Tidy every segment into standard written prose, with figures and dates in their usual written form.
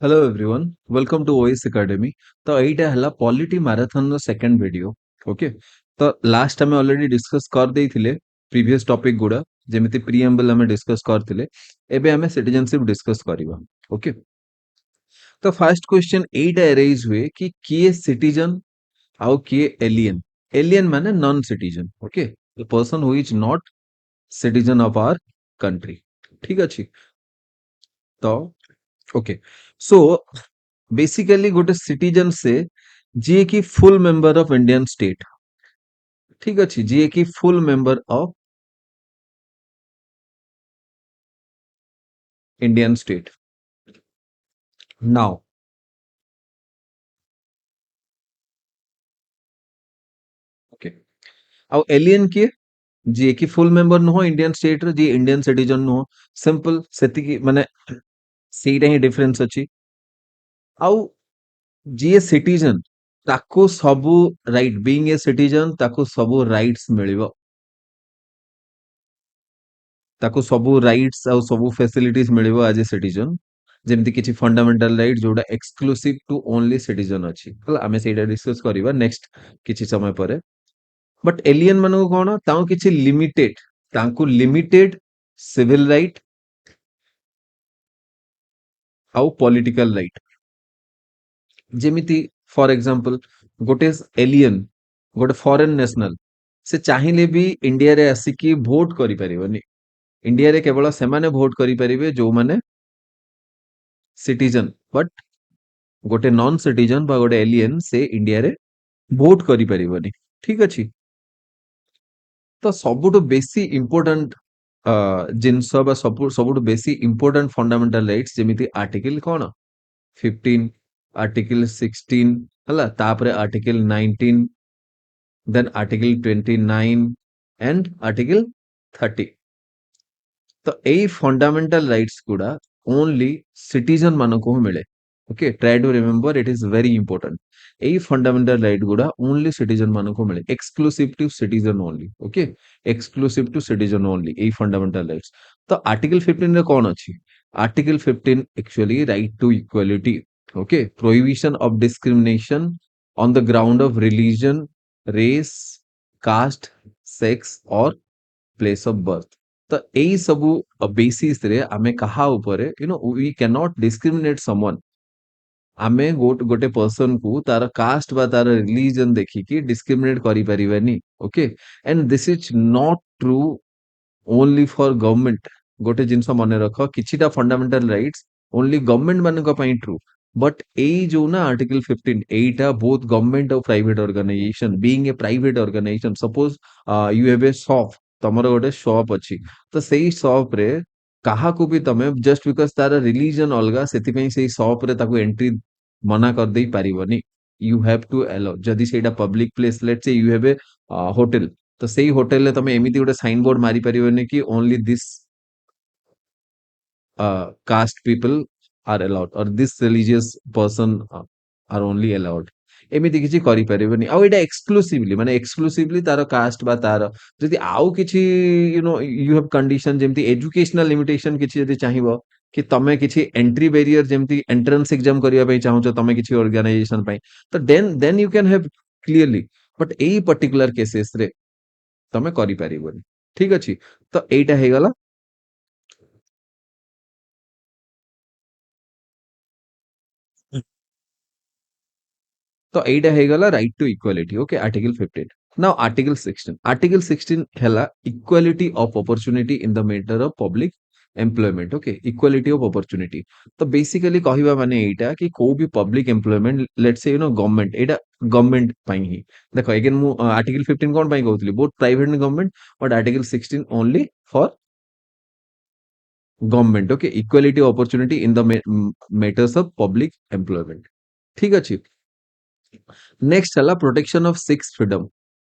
Hello everyone welcome to OS academy. तो एटा हला पॉलिटी मैराथन रो सेकंड वीडियो। ओके, तो लास्ट हमें ऑलरेडी डिस्कस कर देइथिले प्रीवियस टॉपिक गुडा, जेमिति प्रीएम्बल हमें डिस्कस करथिले। एबे हमें सिटीजनशिप डिस्कस करबा। ओके, तो फर्स्ट क्वेश्चन एटा अराइज हुए कि किए सिटीजन आउ किए एलियन। एलियन माने non citizen. Okay, the person who is not citizen of our country. ठीक अछि। तो ओके, सो बेसिकली गोटे सिटीजन से जी की full member of Indian state. ठीक अच्छे, जी की full member of Indian state. Now okay, आउ एलियन किए जी की फुल मेंबर नुह इंडियन स्टेट रो, जी इंडियन सिटीजन नुह। सिंपल सेति की माने सीटा ही डिफरेंस अछि। आउ जी सिटीजन ताको सबु राइट, बीइंग ए सिटीजन ताको सबु राइट्स मिलिबो, ताको सबु राइट्स आउ सबु फैसिलिटीज मिलिबो एज ए सिटीजन। जेमति किछि फंडामेंटल राइट जोटा एक्सक्लूसिव टू ओनली सिटीजन अछि। हला हमें सेटा डिस्कस करिबा नेक्स्ट किछि समय परे। बट एलियन मानको कोन ताऊ किछि लिमिटेड, तांको लिमिटेड सिविल राइट आउ पॉलिटिकल राइट। जेमिति फॉर एग्जांपल गोटे एलियन, गोटे फॉरेन नेशनल, से चाहिले भी इंडिया रे आसिकी वोट करि परिबनी। इंडिया रे केवल सेमाने वोट करि परिबे जो माने सिटीजन। बट गोटे नॉन सिटीजन बा गोटे एलियन से इंडिया रे वोट करि परिबनी। ठीक अछि। तो सबुठु बेसी इंपोर्टेंट जिनस बा सबुठु बेसी इंपोर्टेंट फंडामेंटल राइट्स जेमिति आर्टिकल कोन 15, आर्टिकल 16, हला तापरे article 19, then article 29 and article 30। तो एई फंडामेंटल राइट्स गुडा ओनली सिटीजन मानको ही मिले। Okay, try to remember, it is very important. एई फंडामेंटल राइट गुडा ओनली सिटीजन मानको मिले, exclusive to citizen only. Okay, exclusive to citizen only एई फंडामेंटल राइट्स। तो आर्टिकल 15 रे कोन अछि? Article 15 actually right to equality. Okay, prohibition of discrimination on the ground of religion, race, caste, sex और place of birth. तो एई सबु basis रे आमे कहा ऊपर we can not discriminate someone. आमे गोटे पर्सन को तार कास्ट बा तार रिलीजन देखिकी डिस्क्रिमिनेट करि परिबानी। Okay, and this is not true only for government. गोटे जिनस मन रख, किछिटा फंडामेंटल राइट्स ओनली गवर्नमेंट मानक पई ट्रू। बट एई जो ना आर्टिकल 15 एटा बोथ गवर्नमेंट और private organisation, being a private organisation, suppose you have a shop, तमरो गोटे शॉप अछि। तो सेई शॉप रे काहा को भी तमे जस्ट बिकॉज तार रिलीजन अलगा सेति पई सेई शॉप रे ताको एंट्री मना कर देई पारिबनी। यू हैव टू अलाउ, जदि सेटा public place, let's say you have A hotel, तो सेई होटल रे तमे एमिति गोटे साइन बोर्ड मारी परिबनी कि only this caste people are allowed or this religious person are only allowed। एमिति किछि करि परिबनी। आ एटा एक्सक्लूसिवली माने एक्सक्लूसिवली तार कास्ट बा तार जदि आउ किछि यू हैव कंडीशन जेमति एजुकेशनल लिमिटेशन किछि जदि चाहिबो कि तमे किछि एंट्री बैरियर जेमति एंट्रेंस एग्जाम करिया पई चाहूछ तमे किछि ऑर्गेनाइजेशन पई, तो then you can have clearly. But एई पर्टिकुलर केसेस रे तमे करि परिबनी। ठीक अछि। तो एटा हे गला। तो एटा हे गला right to equality. Okay, article 15। Now article 16। Article 16 हैला equality of opportunity in the matter of public employment. Okay, equality of opportunity. तो बेसिकली कहिबा माने एटा कि को भी public employment, let's say government, एटा गवर्नमेंट पई ही देखो अगेन मु आर्टिकल 15 कोन पई कहउतली, both private and government. But article 16 only for government. Okay, equality of opportunity in the matters of public employment. ठीक अछि। नेक्स्ट हला प्रोटेक्शन ऑफ सिक्स फ्रीडम।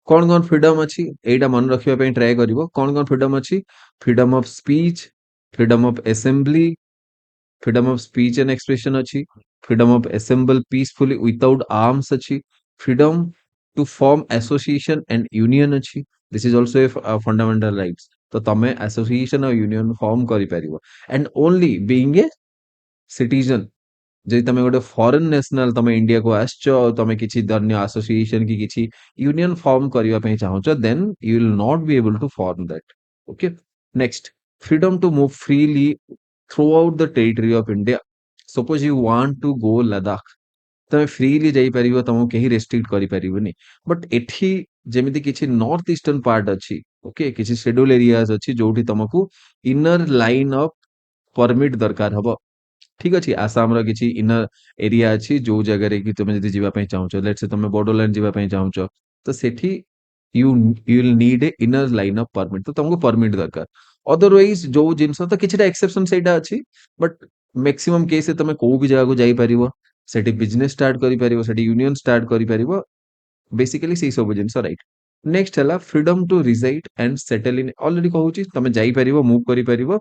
कौन कौन फ्रीडम अच्छी एटा मन रखिया पे ट्राई करिवो। कौन कौन फ्रीडम अच्छी? Freedom of speech, freedom of assembly, freedom of speech and expression अच्छी, freedom of assemble peacefully without arms अच्छी, freedom to form association and union अच्छी। This is also a fundamental rights. तो तमे association और union form करि परिवो and only being a citizen. जदि तमे गोटे फॉरेन नेशनल तमे इंडिया को आसचो तमे किछि धन्य एसोसिएशन की किछि यूनियन फॉर्म करिवा पई चाहूचो then you will not be able to form that okay next freedom to move freely throughout the territory of India suppose you want to go Ladakh तमे फ्रीली जाई परिबो तमो केही रेस्ट्रिक्ट करि परिबोनी बट एठी जेमिति किछि नॉर्थ ईस्टर्न पार्ट अछि okay किछि schedule areas अछि जोठी तमको इनर लाइन ऑफ परमिट दरकार हबो ठीक अछि आसाम रो किछि इनर एरिया अछि जो जगह रे कि तमे जदि जीवा पई चाहूचो लेट्स से तमे बॉर्डरलैंड जीवा पई चाहूचो तो सेठी you you will need a inner line of permit तो तुमको परमिट दरकार अदरवाइज जो जिंस तो किछटा एक्सेप्शन सेटा अछि बट मैक्सिमम केस से तमे को भी जगह को जाई परिबो सेठी बिजनेस स्टार्ट करि परिबो सेठी यूनियन स्टार्ट करि परिबो बेसिकली सेही सब जिंस राइट नेक्स्ट हला freedom to reside and settle in already कहूची तमे जाई परिबो मूव करि परिबो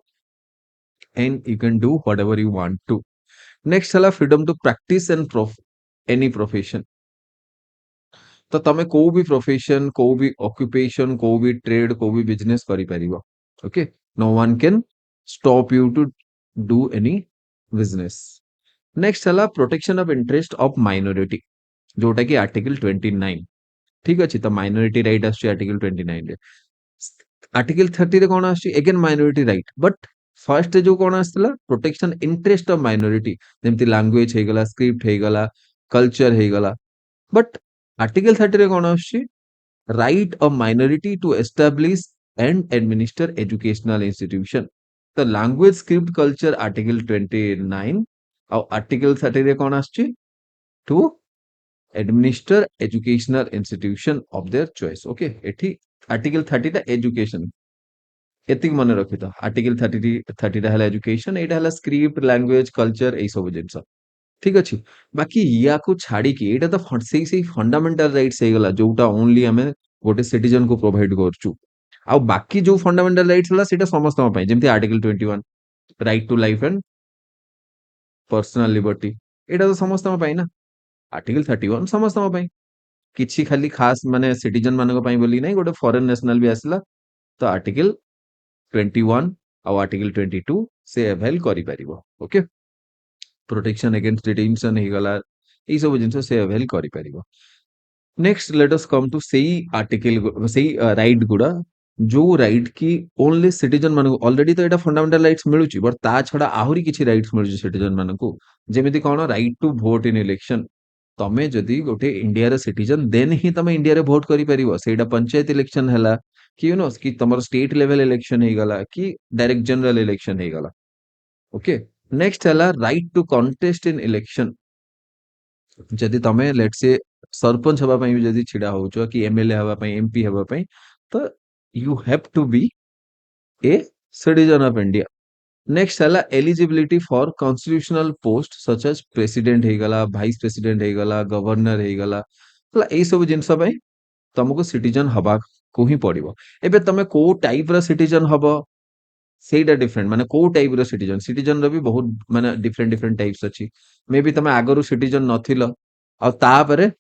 and you can do whatever you want to next हला freedom to practise and any profession तो तमे को भी प्रोफेशन को भी ऑक्यूपेशन को भी ट्रेड को भी बिजनेस करि परिबो okay no one can stop you to do any business next हला protection of interest of minority जोटा कि आर्टिकल 29 ठीक अछि तो माइनॉरिटी राइट आछि आर्टिकल 29 रे आर्टिकल 30 रे कोन आछि again minority right but first जो कोन आस्तला प्रोटेक्शन इंटरेस्ट ऑफ माइनॉरिटी जेमति लैंग्वेज हे गला स्क्रिप्ट हे गला कल्चर हे गला बट आर्टिकल 30 रे कोन आछि right of minority to establish and administer educational institution तो लैंग्वेज स्क्रिप्ट कल्चर आर्टिकल 29 और आर्टिकल 30 रे कोन आछि to administer educational institution of their choice okay एठी आर्टिकल 30 टा एजुकेशन एतिक मन रखि तो आर्टिकल 30 टा हला एजुकेशन एटा हला स्क्रिप्ट लैंग्वेज कल्चर ए सब जिंस ठीक अछि बाकी या को छाड़ी कि एटा तो सेही फंडामेंटल राइट्स हे गला जोटा ओनली हमें गोटे सिटीजन को प्रोवाइड करछु आ बाकी जो फंडामेंटल राइट्स हला सेटा समस्त पई जेमति article 21 right to life and personal liberty एटा तो समस्त पई ना आर्टिकल 31 समस्त पई किछि खाली खास माने सिटीजन मानको पई बोली नै गोटे फॉरेन नेशनल भी आसला तो आर्टिकल 21 और आर्टिकल 22 से अवेल करि परिबो ओके प्रोटेक्शन अगेंस्ट डिटेंशन हे गला ए सब जिंस से अवेल करि परिबो next let us come to सेही आर्टिकल सेही राइट गुडा जो राइट की ओनली सिटीजन मानको ऑलरेडी तो एटा फंडामेंटल राइट्स मिलुची बट ता छडा आहुरी किछि राइट्स मिलुची सिटीजन मानको जेमिति कोन right to vote in election तमे जदि गोटे इंडिया रे सिटीजन देन ही तमे इंडिया रे वोट करि परिबो सेटा पंचायत इलेक्शन हला कि यू नो कि तमर स्टेट लेवल इलेक्शन हे गला कि डायरेक्ट जनरल इलेक्शन हे गला ओके नेक्स्ट हला right to contest in election जदि तमे लेट से सरपंच हवा पई जदि छिडा होचो कि एमएलए हवा पई एमपी हवा पई तो you have to be a citizen of India next हला eligibility for constitutional post such as president हे गला वाइस प्रेसिडेंट हे गला गवर्नर हे गला हला ए सब जिंस पई तुमको सिटीजन हवा को ही पड़िबो एबे तमे को टाइप रा सिटीजन हबो सेटा डिफरेंट माने को टाइप रो सिटीजन रो भी बहुत माने डिफरेंट डिफरेंट टाइप्स अछि मे बी तमे आगरो सिटीजन नथिलो आ तापरे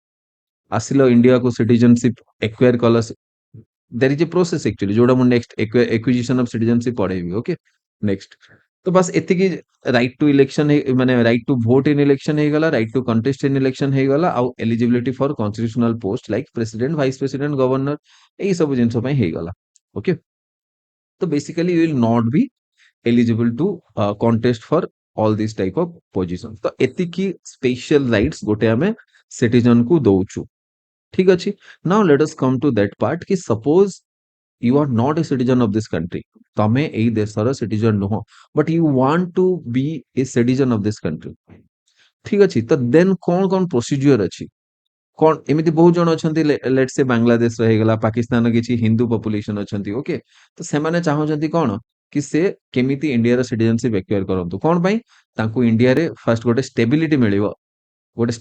आसिलो इंडिया को सिटीजनशिप एक्वायर कलस there is a process actually जोड़ा मु नेक्स्ट एक्विजिशन ऑफ सिटीजनशिप पढ़ेबी ओके नेक्स्ट तो बस एति की राइट टू इलेक्शन माने right to vote in election हे गला right to contest in election हे गला आ eligibility for constitutional post like president vice president governor एई सब जिंस पई हे गला ओके तो basically you will not be eligible to contest for all these type of positions तो एतिकी स्पेशल राइट्स गोटे हमें सिटीजन को दउछु ठीक अछि now let us come to that part कि suppose you are not a citizen of this country तमे एई देशर सिटीजन नुह but you want to be a citizen of this country ठीक अछि तो देन कोन कोन प्रोसीजर अछि कोन एमिति बहुत जण अछंती लेट्स से बांग्लादेश रहे गला पाकिस्तान किछि हिंदू पॉपुलेशन अछंती ओके तो से माने चाहउछंती कोन कि से केमिति इंडिया रो सिटीजनशिप एक्वायर करंतु कोन पई तांकू इंडिया रे फर्स्ट गोटे स्टेबिलिटी मिलिबो गोटे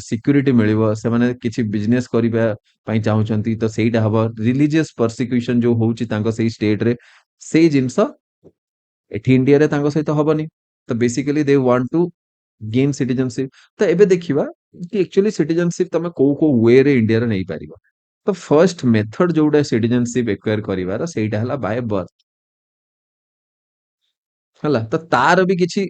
सिक्युरिटी मिलिबो से माने किछि बिजनेस करिबा पई चाहउछंती तो सेइटा हबो रिलीजियस परसिक्यूशन जो होउची तांको सेई स्टेट रे सेई जिंस एठी इंडिया रे तांको सहित हबनी तो basically they want to gain citizenship तो एबे देखिबा कि एक्चुअली सिटीजनशिप तमे को वे रे इंडिया रे नै पारिबा तो फर्स्ट मेथड जोडा सिटीजनशिप एक्वायर करिवार सेइटा हला बाय बर्थ ହେଲା ତ ତାର ବି କିଛି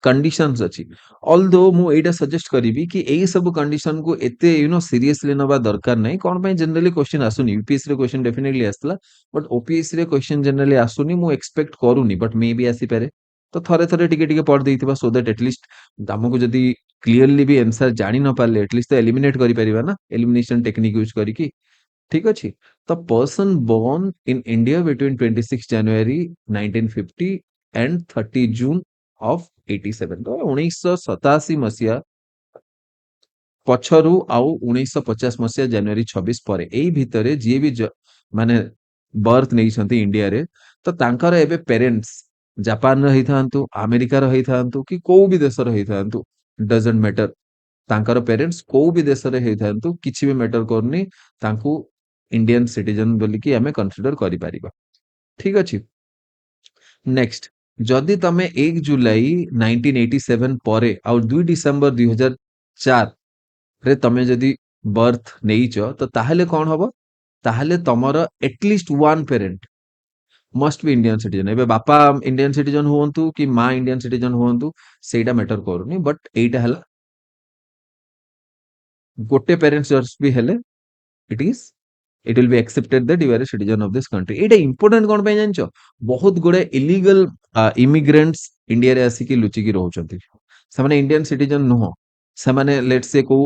कंडीशंस अछि ऑल्दो मु एटा सजेस्ट करिवि कि एई सब कंडीशन को एते सीरियसली नबा दरकार नै कोन पय जनरली क्वेश्चन आसुनी यूपीएससी रे क्वेश्चन डेफिनेटली आस्तला बट ओपीएससी रे क्वेश्चन जनरली आसुनी मु एक्सपेक्ट करूनी बट मे बी आसी पारे तो थरे थरे टिके टिके पढ़ देइथिबा सो दैट एटलीस्ट हमको जदी क्लियरली भी आंसर जानि न पाले एटलीस्ट तो एलिमिनेट करि परिबा ना एलिमिनेशन टेक्निक यूज करिकि ठीक अछि the person born in India between 26 January 1950 and 30 June of 87 तो 1987 मसिया पछरु आउ 1950 मसिया जनवरी 26 परे एई भितरे जे भी माने बर्थ नै छथि इंडिया रे तो तांकर एबे पेरेंट्स जापान रे हिथांतु अमेरिका रे हिथांतु कि को भी देश रे हिथांतु डजंट मैटर तांकर पेरेंट्स को भी देश रे हिथांतु किछि भी मैटर करनी तांकू इंडियन सिटीजन बोली कि हमें कंसीडर करि परिबा ठीक अछि नेक्स्ट जदि तमे 1 जुलाई 1987 परे और 2 डिसेंबर 2004 रे तमे जदि बर्थ नेइच तो ताहले कोन हबो ताहले तमरो at least one parent must be Indian citizen एबे बापा इंडियन सिटीजन हुवंतु कि मां इंडियन सिटीजन हुवंतु सेटा मैटर करनी बट एटा हला गोटे पेरेंट्स जस्ट भी हेले it is it will be accepted that you are a citizen of this country Etah important कोन पे जानछो बहुत गुडे इलीगल इमिग्रेंट्स इंडिया रे आसी लुचि की रहउछंती से माने इंडियन सिटीजन नुहो से माने लेट्स से को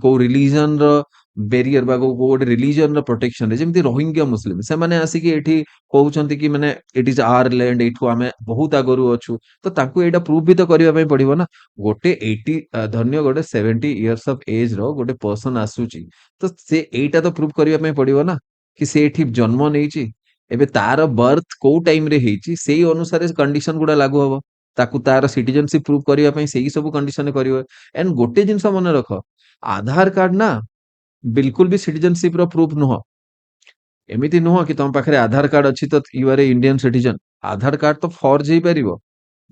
को रिलीजन रो बेरियर बा को गोटे रिलीजन रो प्रोटेक्शन रे जेमति रोहिंग्या मुस्लिम से माने आसी की एठी कहउछंती कि माने इट इज आवर लैंड एठू हमें बहुत आगरु अछु तो ताकू एटा प्रूफ भी तो करिवा पय पड़िबो ना गोटे 80 धन्य गोटे 70 इयर्स ऑफ एज रो गोटे पर्सन आसुची तो से एटा तो प्रूफ करिवा पय पड़िबो ना कि से एठी जन्म नेइची एबे तार बर्थ को टाइम रे हेइची सेही अनुसार कंडीशन गुडा लागू हबो ताकू तार सिटीजनशिप प्रूफ करिवा पय सेही सब कंडीशन करिवो एंड गोटे जिंस मन रख आधार कार्ड ना बिल्कुल भी सिटीजनशिप रो प्रूफ नुह एमिति नुह कि तुम पाखरे आधार कार्ड अछि तो you are a Indian citizen Aadhaar card तो फॉर्ज हेई परिबो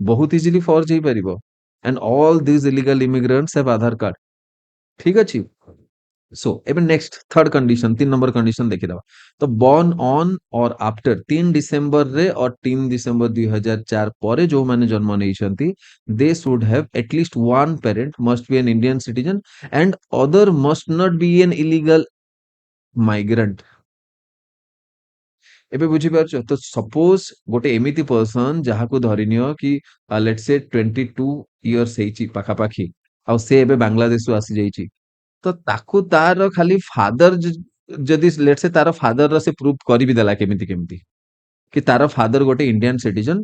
बहुत इजीली फॉर्ज हेई परिबो and all these illegal immigrants have Aadhaar card ठीक अछि सो एबे next third condition 3 number condition देखि दबा तो born on or after 3 December रे और 3 डिसेंबर 2004 परे जो माने जन्म नै छंती they should have at least one parent must be an Indian citizen and other must not be an illegal migrant एबे बुझी पारछ तो सपोज गोटे एमिति पर्सन जहा को धरिनियो कि लेट्स से 22 इयर्स हेची पाखा पाखी आ से एबे बांग्लादेश सु आसी जाईची तो ताकू तार खाली फादर जदि लेट से तार फादर से प्रूफ करी भी देला केमिति केमिति कि तार फादर गोटे इंडियन सिटीजन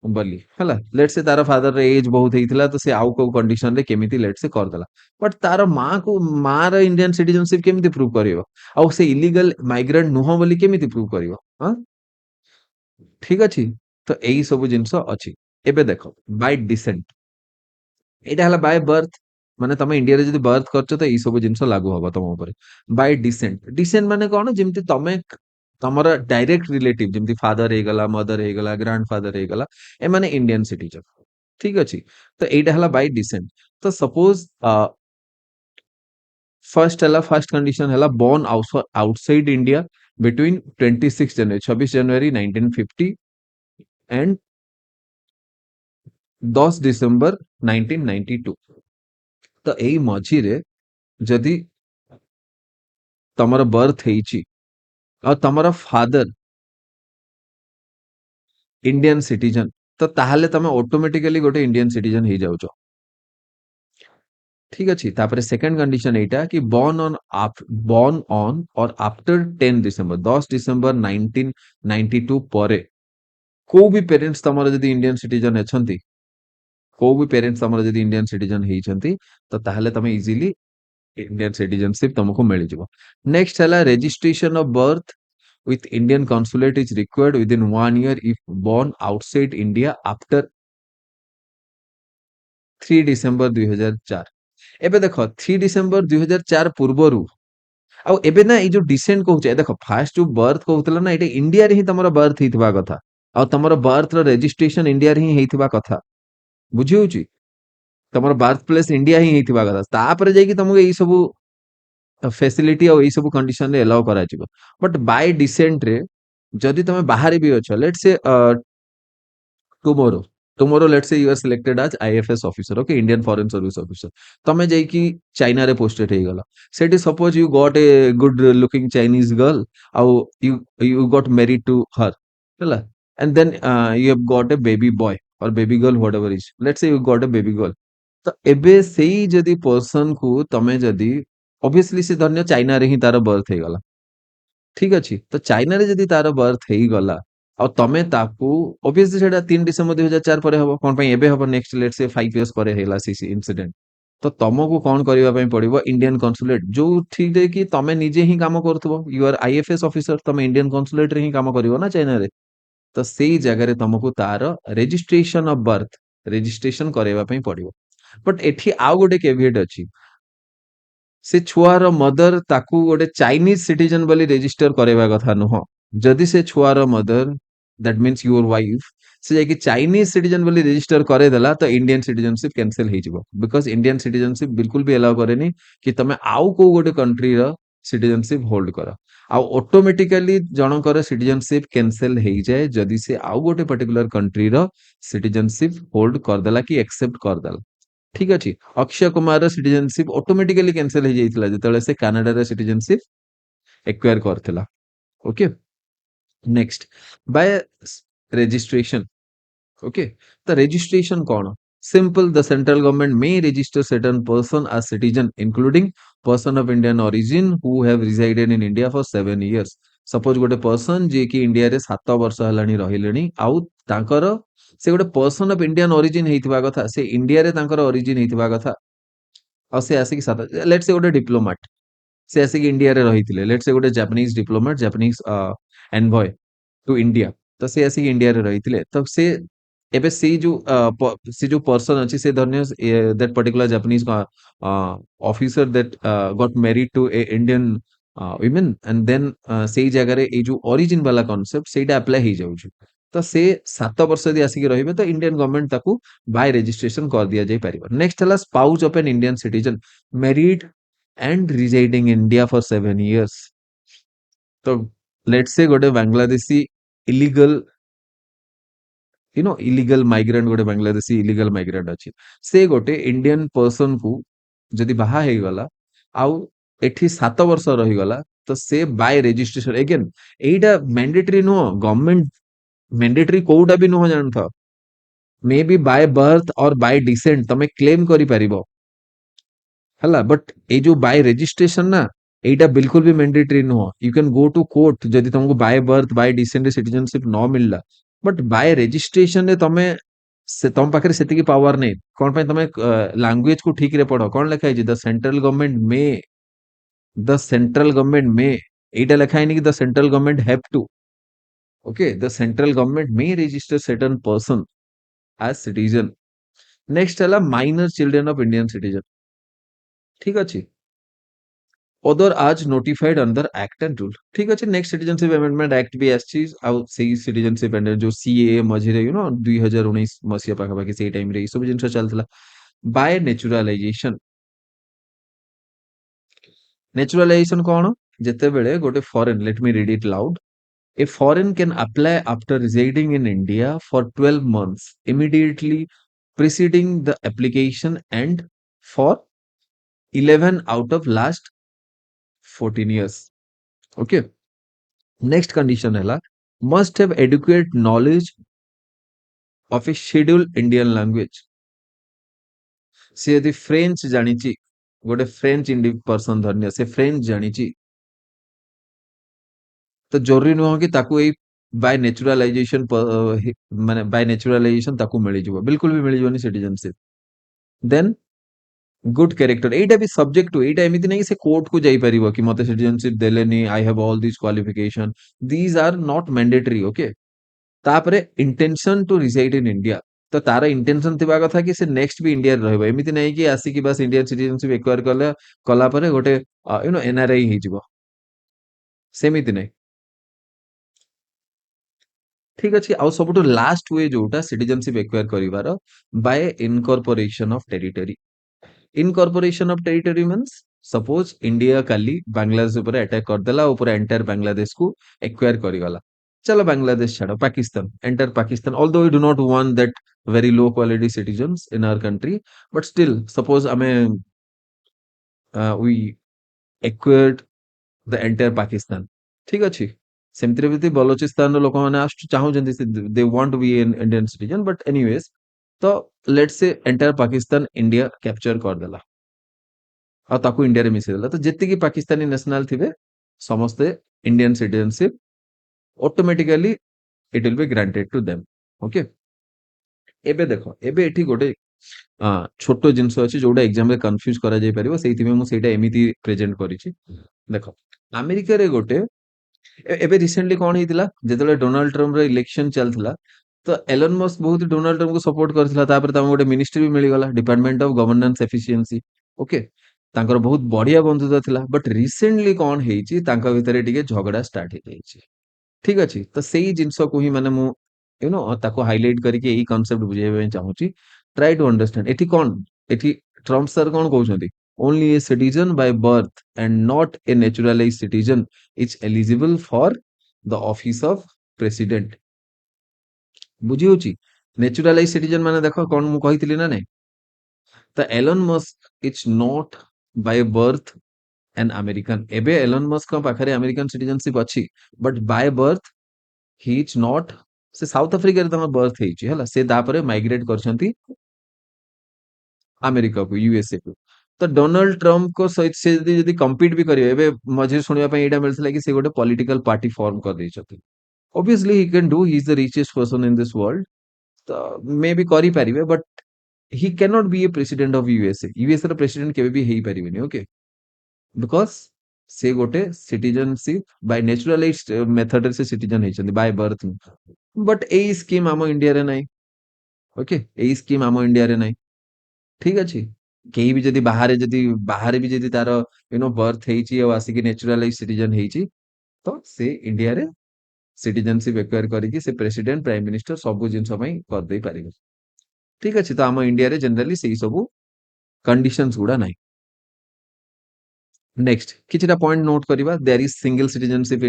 बोली हला लेट से तार फादर रे एज बहुत हेइतिला तो से आउ को कंडीशन रे केमिति लेट से कर देला बट तार मां को मां रे इंडियन सिटीजनशिप केमिति प्रूफ करिवो आउ से इलीगल माइग्रेंट नुह बोली केमिति प्रूफ करिवो हां ठीक अछि तो एई सब जिंस अछि एबे देखो बाय डिसेंट एटा हला बाय बर्थ माने तमे इंडिया रे जदी बर्थ करछ तो एई सब जिंस लागू हबो तम ऊपर बाय डिसेंट डिसेंट माने कोन जेमति तमे तमरा डायरेक्ट रिलेटिव जेमति फादर हे गला मदर हे गला ग्रैंडफादर हे गला ए माने इंडियन सिटीजन ठीक अछि तो एटा हला बाय डिसेंट तो सपोज फर्स्ट कंडीशन हला born outside India between 26 January 26 January 1950 and 10 December 1992 तो एई मझी रे जदि तमर बर्थ हेइची और तमर फादर इंडियन सिटीजन तो ताहले तमे ऑटोमेटिकली गोटे इंडियन सिटीजन हे जाउछो ठीक अछि तापरे सेकंड कंडीशन एटा कि born on or after 10 December 10 December 1992 परे को भी पेरेंट्स तमर जदि इंडियन सिटीजन अछंती को भी पेरेंट्स तमर जदि इंडियन सिटीजन हेइछंती तो ताहले तमे इजीली इंडियन सिटीजनशिप तुमको मिल जिवो नेक्स्ट हला registration of birth with Indian consulate is required within 1 year if born outside India after 3 December 2004 एबे देखो 3 डिसेंबर 2004 पूर्वरु आ एबे ना ए जो डिसेंट कहउचे देखो फास्ट जो बर्थ कहउतला ना एटे इंडिया रे ही तमरो बर्थ हितबा कथा आ तमरो बर्थ रो रजिस्ट्रेशन इंडिया रे ही हेइतबा कथा बुझी होची तमरो बर्थ प्लेस इंडिया ही हेइतबा कथा तापरे जाई कि तुमको एई सब फैसिलिटी और एई सब कंडीशन रे अलाउ करा जिवो बट बाय डिसेंट रे जदि तमे बाहर भी अछ let's say tomorrow tomorrow let's say you are selected as IFS officer, okay, Indian Foreign Service Officer. ତମେ ଯାଇକି ଚାଇନାରେ posted ହେଇଗଲ, ସେଠି suppose you got a good looking Chinese girl, ଆଉ you got married to her, ହେଲା, and then you have got a baby boy or baby girl whatever is, let's say you got a baby girl, ତ ଏବେ ସେଇ ଯଦି person କୁ ତମେ ଯଦି obviously ସେ ଧନ୍ୟ ଚାଇନାରେ ହିଁ ତାର birth ହେଇଗଲା, ଠିକ ଅଛି, ତ ଚାଇନାରେ ଯଦି ତାର ବର୍ଥ ହେଇଗଲା ଆଉ ତମେ ତାକୁ obviously ସେଟା 3 ଡିସେମ୍ବର 2004 ପରେ ହବ, କଣ ପାଇଁ ଏବେ ହବ, ନେକ୍ସଟ ଲେଟ୍ସ ସେ 5 ଇୟର୍ସ ପରେ ହେଇଲା ସେ ଇନସିଡେଣ୍ଟ, ତ ତମକୁ କଣ କରିବା ପାଇଁ ପଡିବ, ଇଣ୍ଡିଆନ କନସୁଲେଟ ଯୋଉଥିରେ କି ତମେ ନିଜେ ହିଁ କାମ କରୁଥିବ, ୟୁ ଆର ଆଇଏଫଏସ୍ ଅଫିସର, ତମେ ଇଣ୍ଡିଆନ କନସୁଲେଟରେ ହିଁ କାମ କରିବ ନା ଚାଇନାରେ, ତ ସେଇ ଜାଗାରେ ତମକୁ ତାର ରେଜିଷ୍ଟ୍ରେସନ ଅଫ ବର୍ଥ ରେଜିଷ୍ଟ୍ରେସନ କରାଇବା ପାଇଁ ପଡିବ, ବଟ ଏଠି ଆଉ ଗୋଟେ କେଭିଏଟ ଅଛି, ସେ ଛୁଆର ମଦର ତାକୁ ଗୋଟେ ଚାଇନିଜ ସିଟିଜେନ ବୋଲି ରେଜିଷ୍ଟର କରାଇବା କଥା ନୁହଁ, ଯଦି ସେ ଛୁଆର ମଦର ଦ୍ୟାଟ ମିନ୍ସ ୟୁର ୱାଇଫ ସେ ଯାଇକି ଚାଇନିଜ ସିଟିଜେନ ବୋଲି ରେଜିଷ୍ଟର କରେଇଦେଲା ତ ଇଣ୍ଡିଆନ ସିଟିଜେନସିପ କ୍ୟାନସେଲ ହେଇଯିବ, ବିକଜ ଇଣ୍ଡିଆନ ସିଟିଜେନସିପ ବିଲକୁଲ ବି ଏଲାଉ କରେନି କି ତମେ ଆଉ କୋଉ ଗୋଟେ କଣ୍ଟ୍ରିର ସିଟିଜେନସିପ ହୋଲ୍ଡ କର, ଆଉ ଅଟୋମେଟିକାଲି ଜଣଙ୍କର ସିଟିଜେନସିପ କ୍ୟାନସେଲ ହେଇଯାଏ ଯଦି ସେ ଆଉ ଗୋଟେ ପର୍ଟିକୁଲାର କଣ୍ଟ୍ରିର ସିଟିଜେନସିପ ହୋଲ୍ଡ କରିଦେଲା କି एक्सेप्ट କରିଦେଲା, ଠିକ ଅଛି, ଅକ୍ଷୟ କୁମାରର ସିଟିଜେନସିପ ଅଟୋମେଟିକାଲି କ୍ୟାନସେଲ ହେଇଯାଇଥିଲା ଯେତେବେଳେ ସେ କାନାଡାର ସିଟିଜେନସିପ ଏକ୍ୱାର କରିଥିଲା, okay, next by registration, okay, the registration कौन, simple, the central government may register certain person as citizen including person of Indian origin who have resided in India for 7 years, suppose गोटे person जे कि India रे 7 वर्ष हलानी रहिलेनी आउ तांकर से गोटे person of Indian origin हेइथिबा कथा, से इंडिया रे तांकर origin हेइथिबा कथा, ଆଉ ସେ ଆସିକି लेट्स से गोटे डिप्लोमेट से ଆସିକି इंडिया रे रहिथिले, लेट्स से गोटे Japanese diplomat Japanese envoy to India, तो से ଆସିକି इंडिया रे रहिथिले, तो से ଏବେ ସେଇ ଯୋଉ ସେ ଯୋଉ ପର୍ସନ ଅଛି ସେ ଧନ୍ୟ that particular Japanese officer that got married to a Indian women and then ସେଇ ଜାଗାରେ ଏଇ ଯୋଉ origin ବାଲା concept ସେଇଟା apply ହେଇଯାଉଛି, ତ ସେ 7 ବର୍ଷ ଯଦି ଆସିକି ରହିବେ ତ ଇଣ୍ଡିଆନ ଗଭର୍ଣମେଣ୍ଟ ତାକୁ ବାय ରେଜିଷ୍ଟ୍ରେସନ କରିଦିଆଯାଇ ପାରିବ, ନେକ୍ସଟ ହେଲା spouse of an Indian citizen married and residing in India for 7 years, तो लेट्स से गोटे बांग्लादेशी इलीगल इलीगल माइग्रेंट गोटे बांग्लादेशी इलीगल माइग्रेंट अच्छी, से गोटे इंडियन पर्सन को जदि बाहा हो गला आउ एठी 7 वर्ष रहीगला तो से बाय रेजिस्ट्रेशन अगेन एटा मैंडेटरी नुह, गवर्नमेंट मैंडेटरी कोउटा भी नुह जान था, मे बी बाय बर्थ और बाय डिसेंट तमे क्लेम करि परिबो, हला, बट ए जो बाय रेजिस्ट्रेशन ना एटा बिल्कुल भी मैंडेटरी नुह, you can go to court जदि तुमको by birth by descent citizenship न मिलला, बट बाय रेजिस्ट्रेशन रे तमे से तम पाखरे सेतिकी पावर नै, कोन पय तमे लैंग्वेज को ठीक रे पढो, कोन लिखा है द सेंट्रल गवर्नमेंट में, द सेंट्रल गवर्नमेंट में एटा लिखा है कि the central government have to, okay, the central government may register certain person as citizen, next हला minor children of Indian citizen, ठीक अछि, other as notified under act and rule, ठीक अछि, नेक्स्ट सिटीजनशिप अमेंडमेंट एक्ट भी आछि आउ सेही citizenship and जो सीएए मझिरे 2019 मसिया पाखा पाखी सेही टाइम रे सब जिंस चलतला, बाय नेचुरलाइजेशन, नेचुरलाइजेशन कोन, जेते बेले गोटे foreign, let me read it loud, a foreign can apply after residing in India for 12 months immediately preceding the application and for 11 out of last 14 years, okay, next condition है must have adequate knowledge of a scheduled Indian language, से यदि French जानिची, गोटे French इंडी person धन्य से French जानिची, तो जरूरी नुह कि ताकू एई बाय नेचुरलाइजेशन माने बाय नेचुरलाइजेशन ताकू मिली जिवो, बिल्कुल भी मिली जिवोनी सिटीजनशिप, देन गुड कैरेक्टर एटा भी सब्जेक्ट टू, एटा एमिति नहीं कि से कोर्ट को जाई परिबो कि मते सिटीजनशिप देलेनी, I have all this qualification, these are not mandatory, okay, तापरे intention to reside in India, तो तार इंटेंशन थिबा कथा कि से नेक्स्ट भी इंडिया रहबो, एमिति नहीं कि आसी कि बस इंडियन सिटीजनशिप एक्वायर कला परे गोटे एनआरआई हि जिवो, सेमिति नहीं, ठीक अछि, आउ सबटु लास्ट वे जोटा सिटीजनशिप एक्वायर करिवार by incorporation of territory, incorporation of territory means suppose India काली बांग्लादेश ऊपर अटैक कर देला, ऊपर एंटायर बांग्लादेश को एक्वायर करिगला, चलो बांग्लादेश छाड़ो, Pakistan enter Pakistan, although we do not want that very low quality citizens in our country, but still suppose ame we acquired the entire Pakistan, ठीक ଅଛି ସେମିତିରେ ବି ବଲୋଚିସ୍ତାନର ଲୋକମାନେ ଚାହୁଁଛନ୍ତି they want to be an Indian citizen, but anyways ତ let's say entire Pakistan India capture କରିଦେଲା ଆଉ ତାକୁ ଇଣ୍ଡିଆରେ ମିଶେଇଦେଲା, ତ ଯେତିକି ପାକିସ୍ତାନୀ ନ୍ୟାସନାଲ ଥିବେ ସମସ୍ତେ Indian citizenship automatically it will be granted to them. Okay, ଏବେ ଦେଖ ଏବେ ଏଠି ଗୋଟେ ଛୋଟ ଜିନିଷ ଅଛି ଯୋଉଟା ଏକ୍ସାମ ରେ କନଫ୍ୟୁଜ କରାଯାଇ ପାରିବ, ସେଇଥିପାଇଁ ମୁଁ ସେଇଟା ଏମିତି ପ୍ରେଜେଣ୍ଟ କରିଛି। ଦେଖ ଆମେରିକାରେ ଗୋଟେ ଏବେ ରିସେଣ୍ଟଲି କଣ ହେଇଥିଲା, ଯେତେବେଳେ ଡୋନାଲ୍ଡ ଟ୍ରମ୍ପର ଇଲେକ୍ସନ ଚାଲିଥିଲା ତ ଏଲନ ମସ୍କ ବହୁତ ଡୋନାଲ୍ଡ ଟ୍ରମ୍ପକୁ ସପୋର୍ଟ କରିଥିଲା, ତାପରେ ତାଙ୍କୁ ଗୋଟେ ମିନିଷ୍ଟ୍ରି ବି ମିଳିଗଲା, department of governance efficiency. Okay, ତାଙ୍କର ବହୁତ ବଢିଆ ବନ୍ଧୁତା ଥିଲା, ବଟ ରିସେଣ୍ଟଲି କଣ ହେଇଛି ତାଙ୍କ ଭିତରେ ଟିକେ ଝଗଡା ଷ୍ଟାର୍ଟ ହେଇଯାଇଛି। ଠିକ ଅଛି, ତ ସେଇ ଜିନିଷକୁ ହିଁ ମାନେ ମୁଁ ତାକୁ ହାଇଲାଇଟ କରିକି ଏଇ କନସେପ୍ଟ ବୁଝେଇବା ପାଇଁ ଚାହୁଁଛି। ଟ୍ରାଏ ଟୁ ଅଣ୍ଡରଷ୍ଟାଣ୍ଡ ଏଠି କଣ, ଏଠି ଟ୍ରମ୍ପ ସାର୍ କଣ କହୁଛନ୍ତି, only a citizen by birth and not a naturalize citizen is eligible for the office of president. ବୁଝି ହଉଛି, ନ୍ୟାଚୁରାଲାଇଜ ସିଟିଜନ ମାନେ ଦେଖ କଣ ମୁଁ କହିଥିଲି ନା ନାଇଁ, ତ Elon Musk is not by birth an American, ଏବେ ଏଲନ ମସ୍କଙ୍କ ପାଖରେ ଆମେରିକାନ ସିଟିଜେନସିପ ଅଛି, but by birth he is not, ସେ ସାଉଥ ଆଫ୍ରିକାରେ ତାଙ୍କ ବର୍ଥ ହେଇଛି ହେଲା, ସେ ତାପରେ ମାଇଗ୍ରେଟ କରିଛନ୍ତି ଆମେରିକାକୁ, ୟୁଏସଏ କୁ। ତ ଡୋନାଲ୍ଡ ଟ୍ରମ୍ପଙ୍କ ସହିତ ସେ ଯଦି କମ୍ପିଟ ବି କରିବେ, ଏବେ ମଝିରେ ଶୁଣିବା ପାଇଁ ଏଇଟା ମିଳିଥିଲା କି ସେ ଗୋଟେ ପଲିଟିକାଲ ପାର୍ଟି ଫର୍ମ କରିଦେଇଛନ୍ତି। obviously he can do, he is the richest person in this world, ତ ମେ ବି କରିପାରିବେ, ବଟ he cannot be a president of USA, USA ର ପ୍ରେସିଡେଣ୍ଟ କେବେ ବି ହେଇପାରିବେନି। ଓକେ, ବିକଜ ସେ ଗୋଟେ ସିଟିଜନସିପ ବାଇ ନ୍ୟାଚୁରାଲାଇଜ ମେଥଡରେ ସେ ସିଟିଜନ ହେଇଛନ୍ତି, ବାଇ ବର୍ଥ। ବଟ ଏଇ ସ୍କିମ୍ ଆମ ଇଣ୍ଡିଆରେ ନାହିଁ। ଓକେ, ଏଇ ସ୍କିମ୍ ଆମ ଇଣ୍ଡିଆରେ ନାହିଁ। ଠିକ ଅଛି, କେହି ବି ଯଦି ବାହାରେ ବି ଯଦି ତାର ବର୍ଥ ହେଇଛି ଆଉ ଆସିକି ନ୍ୟାଚୁରାଲାଇଜ ସିଟିଜନ ହେଇଛି, ତ ସେ ଇଣ୍ଡିଆରେ ସିଟିଜନସିପ ଏକ୍ୱାର କରିକି ସେ ପ୍ରେସିଡେଣ୍ଟ, ପ୍ରାଇମ ମିନିଷ୍ଟର ସବୁ ଜିନିଷ ପାଇଁ କରିଦେଇ ପାରିବେ। ଠିକ ଅଛି, ତ ଆମ ଇଣ୍ଡିଆରେ ଜେନେରାଲି ସେଇ ସବୁ କଣ୍ଡିସନ୍ସ ଗୁଡା ନାହିଁ। ନେକ୍ସଟ କିଛିଟା ପଏଣ୍ଟ ନୋଟ କରିବା, there is single citizenship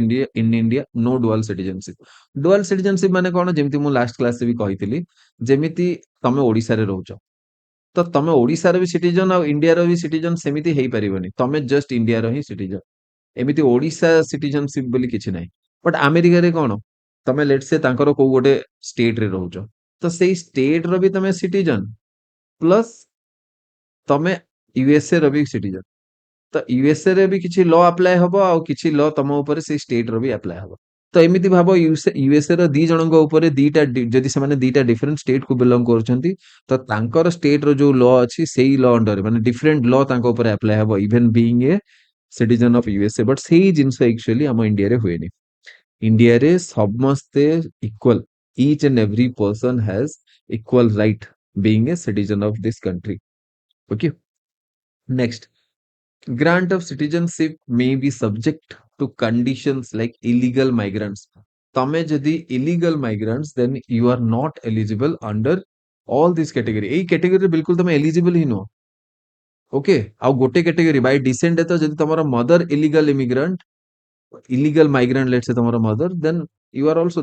in India, no dual citizenship. Dual citizenship ମାନେ କଣ, ଯେମିତି ମୁଁ ଲାଷ୍ଟ କ୍ଲାସରେ ବି କହିଥିଲି, ଯେମିତି ତମେ ଓଡିଶାରେ ରହୁଛ ତ ତମେ ଓଡିଶାର ବି ସିଟିଜନ ଆଉ ଇଣ୍ଡିଆର ବି ସିଟିଜନ ସେମିତି ହେଇପାରିବନି, ତମେ ଜଷ୍ଟ ଇଣ୍ଡିଆର ହିଁ ସିଟିଜନ, ଏମିତି ଓଡିଶା ସିଟିଜନସିପ ବୋଲି କିଛି ନାହିଁ। ବଟ ଆମେରିକାରେ କଣ, ତମେ ଲେଟ ସେ ତାଙ୍କର କୋଉ ଗୋଟେ ଷ୍ଟେଟରେ ରହୁଛ, ତ ସେଇ ଷ୍ଟେଟର ବି ତମେ ସିଟିଜନ ପ୍ଲସ ତମେ ୟୁଏସଏ ର ବି ସିଟିଜନ, ତ ୟୁଏସଏ ରେ ବି କିଛି ଲ ଆପ୍ଲାଏ ହବ ଆଉ କିଛି ଲ ତମ ଉପରେ ସେଇ ଷ୍ଟେଟ ର ବି ଆପ୍ଲାଏ ହବ। ତ ଏମିତି ଭାବ ୟୁଏସଏ ର ଦି ଜଣଙ୍କ ଉପରେ ଦିଟା ଯଦି ସେମାନେ ଦିଟା ଡିଫରେଣ୍ଟ ଷ୍ଟେଟ କୁ ବିଲଙ୍ଗ କରୁଛନ୍ତି, ତ ତାଙ୍କର ଷ୍ଟେଟ ର ଯୋଉ ଲ ଅଛି ସେଇ ଲ ଅଣ୍ଡରରେ ମାନେ ଡିଫରେଣ୍ଟ ଲ ତାଙ୍କ ଉପରେ ଆପ୍ଲାଏ ହବ, even being a citizen of USA. But ସେଇ ଜିନିଷ ଆକ୍ଚୁଆଲି ଆମ ଇଣ୍ଡିଆରେ ହୁଏନି। ଇଣ୍ଡିଆରେ ସମସ୍ତେ equal, each and every person has equal right being a citizen of this country. Okay, next, grant of citizenship may be subject to conditions like illegal migrants. तमे जदि illegal migrants, then you are not eligible under all this category। এই category रे बिल्कुल तमे eligible ही no. Okay, आउ गोटे category by descent तो जदि तमरा mother illegal immigrant, illegal migrant, let's say तमरा mother, then you are also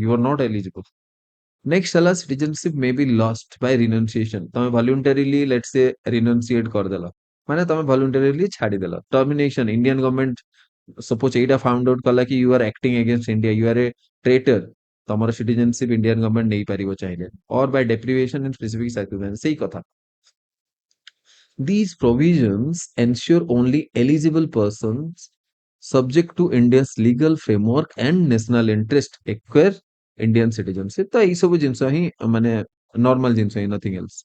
you are not eligible। Next ହେଲା citizenship may be lost by renunciation। ତମେ voluntarily let's say renunciate କରିଦେଲ, ମାନେ ତମେ voluntarily ଛାଡିଦେଲ। Termination, Indian government suppose ଏଇଟା found out କଲା କି you are acting against India, you are a traitor, ତମର citizenship ଇଣ୍ଡିଆନ ଗଭର୍ଣମେଣ୍ଟ ନେଇପାରିବ ଚାହିଁଲେ, or by deprivation in specific circumstances। ସେଇ କଥା, these provisions ensure only eligible persons subject to India's legal framework and national interest acquire Indian citizenship। ତ ଏଇ ସବୁ ଜିନିଷ ହିଁ ମାନେ ନର୍ମାଲ ଜିନିଷ ହିଁ, nothing else।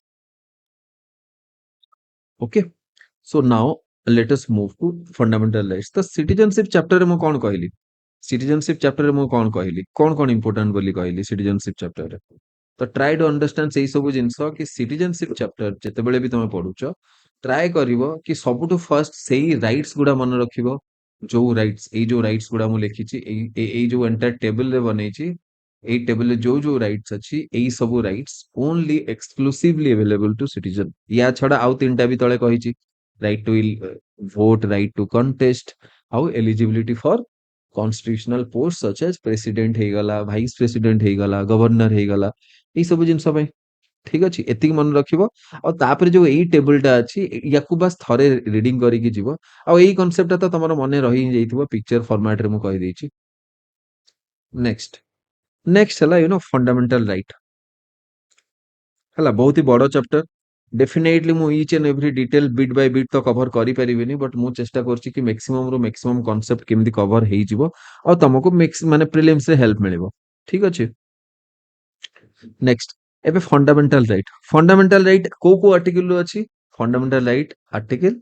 Okay, so now let us move to fundamental rights। ତ citizenship chapter ରେ ମୁଁ କଣ କହିଲି, citizenship chapter ରେ ମୁଁ କଣ କହିଲି, କଣ important ବୋଲି କହିଲି citizenship chapter ରେ। ତ try to understand ସେଇ ସବୁ ଜିନିଷ କି citizenship chapter ଯେତେବେଳେ ବି ତମେ ପଢୁଛ, ଟ୍ରାଏ କରିବ କି ସବୁଠୁ ଫାର୍ଷ୍ଟ ସେଇ ରାଇଟ୍ସ ଗୁଡା ମନେ ରଖିବ, ଯୋଉ ରାଇଟ୍ସ, ଏଇ ଯୋଉ ରାଇଟ୍ସ ଗୁଡା ମୁଁ ଲେଖିଛି, ଏଇ ଯୋଉ ଏଣ୍ଟାର ଟେବଲ ରେ ବନେଇଛି, ଏଇ ଟେବଲରେ ଯୋଉ ରାଇଟ୍ସ ଅଛି, ଏଇ ସବୁ rights only exclusively available to citizen. ୟା ଛଡା ଆଉ ତିନିଟା ବି ତଳେ କହିଛି, right to vote, right to contest, ଆଉ eligibility for constitutional post such as president ହେଇଗଲା, ଭାଇସ ପ୍ରେସିଡେଣ୍ଟ ହେଇଗଲା, ଗଭର୍ଣ୍ଣର ହେଇଗଲା, ଏଇ ସବୁ ଜିନିଷ ପାଇଁ। ठीक अछि एतिक मन रखिबो और तापर जो एई टेबलटा अछि याकू बास थरे रीडिंग करिकि ଯିବ ଆଉ एई कॉन्सेप्टटा तो तमरो मने रहि जाइथिबो पिक्चर फॉर्मेट रे मु कहि देछि नेक्स्ट नेक्स्ट हला फंडामेंटल राइट हला बहुत ही बड़ चैप्टर डेफिनेटली मु each and every detail bit by bit तो कवर करि परिबिनी बट मु चेष्टा करछि कि मैक्सिमम रो मैक्सिमम कांसेप्ट केमदी कवर हेइ जिवो और तुमको मैक्स माने प्रीलिम्स रे हेल्प मिलिबो ठीक अछि नेक्स्ट एबे फंडामेंटल राइट को आर्टिकल रो अछि फंडामेंटल राइट आर्टिकल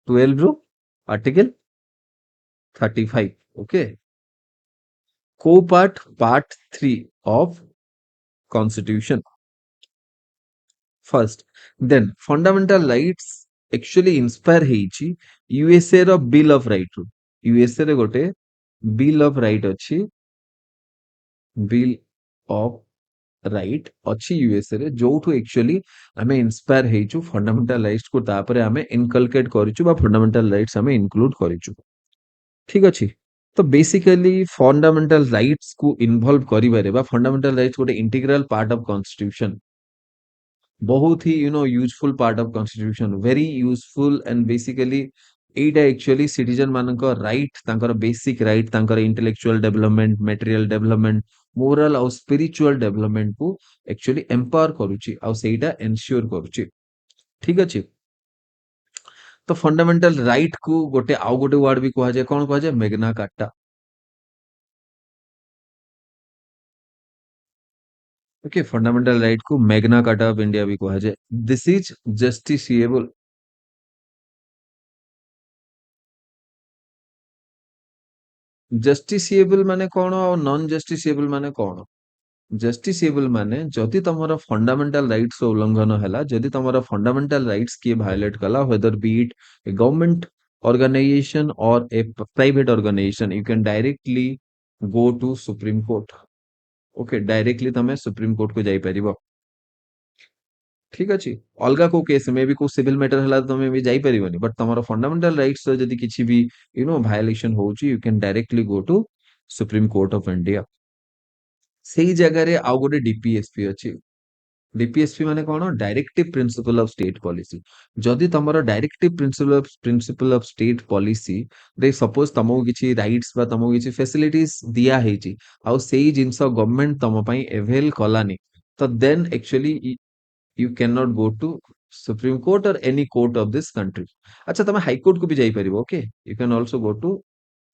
12 रो आर्टिकल 35 ओके को part 3 of constitution first then fundamental rights actually inspire हेइची यूएसए रो बिल ऑफ राइट रो यूएसए रे गोटे बिल ऑफ राइट अछि बिल ऑफ राइट अच्छी यूएसए रे जोठू एक्चुअली हमें इंस्पायर हेइचु फंडामेंटल राइट्स को तापरे हमें इनकलकेट करिचु बा फंडामेंटल राइट्स हमें इंक्लूड करिचु ठीक अछि तो बेसिकली फंडामेंटल राइट्स को इन्वॉल्व करिबारे बा फंडामेंटल राइट्स गोटे इंटीग्रल पार्ट ऑफ कॉन्स्टिट्यूशन बहुत ही useful part of constitution very useful and basically एटा एक्चुअली सिटीजन मानक राइट तांकर बेसिक राइट तांकर intellectual development material development moral और स्पिरिचुअल डेवलपमेंट को एक्चुअली एम्पावर करूची और सेटा एनश्योर करूची ठीक अछि तो फंडामेंटल राइट को गोटे आउ गोटे वर्ड भी कहा जाय कोन कहा जाय मेग्ना कार्टा ओके फंडामेंटल राइट को मैग्ना कार्टा ऑफ इंडिया भी कहा जाए दिस इज जस्टिसिएबल जस्टिसिएबल माने कोन और नॉन जस्टिसिएबल माने कोन जस्टिसिएबल माने जदि तमरो फंडामेंटल राइट्स उल्लंघन हैला जदि तमरो फंडामेंटल राइट्स के वायलेट कला whether be it a government organization or a private organization you can directly go to supreme court okay directly तमे सुप्रीम कोर्ट को जाई परिबो ठीक अछि अलगा को केस में भी को सिविल मैटर हला तमे भी जाई परिबोनी बट तमरो फंडामेंटल राइट्स जदि किछि भी वायलेशन होउची you can directly go to supreme court of India सेही जगह रे आउ गोटे डीपीएसपी अछि डीपीएसपी माने कोन directive principle of state policy जदि तमरो directive principle of state policy रे सपोज तमो किछि राइट्स बा तमो किछि फैसिलिटीज दिया हेछि आउ सेही जिंस गवर्नमेंट तम पई अवेल कलानी तो then actually you cannot go to supreme court or any court of this country अच्छा तमे हाई कोर्ट को भी जाई परिबो okay you can also go to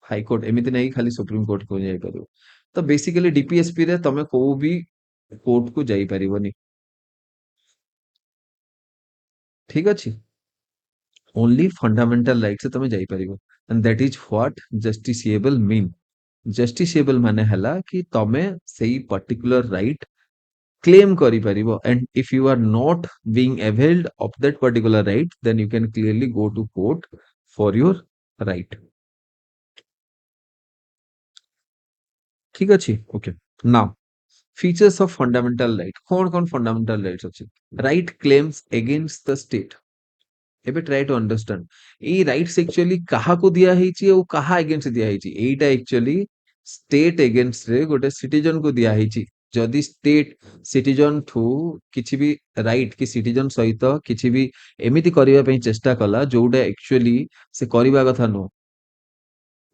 high court एमिति नहीं खाली सुप्रीम कोर्ट को जाई परिबो तो बेसिकली डीपीएसपी रे तमे को भी कोर्ट को जाई परिबोनी ठीक अछि ओनली फंडामेंटल राइट से तमे जाई परिबो and that is what justiciable mean justiciable माने हला कि तमे सेही पर्टिकुलर राइट claim କରିପାରିବ and if you are not being availed of that particular right then you can clearly go to court for your right ठीक ଅଛି okay now features of fundamental right कौन fundamental rights ଅଛି right claims against the state ଏବେ try to understand ଏଇ rights actually କାହାକୁ ଦିଆ ହେଇଛି ଆଉ କାହା against ଦିଆ ହେଇଛି ଏଇଟା actually state against ରେ ଗୋଟେ citizen କୁ ଦିଆ ହେଇଛି ଯଦି state citizen ଠୁ କିଛି ବି right କି citizen ସହିତ କିଛି ବି ଏମିତି କରିବା ପାଇଁ ଚେଷ୍ଟା କଲା ଯୋଉଟା actually ସେ କରିବା କଥା ନୁହଁ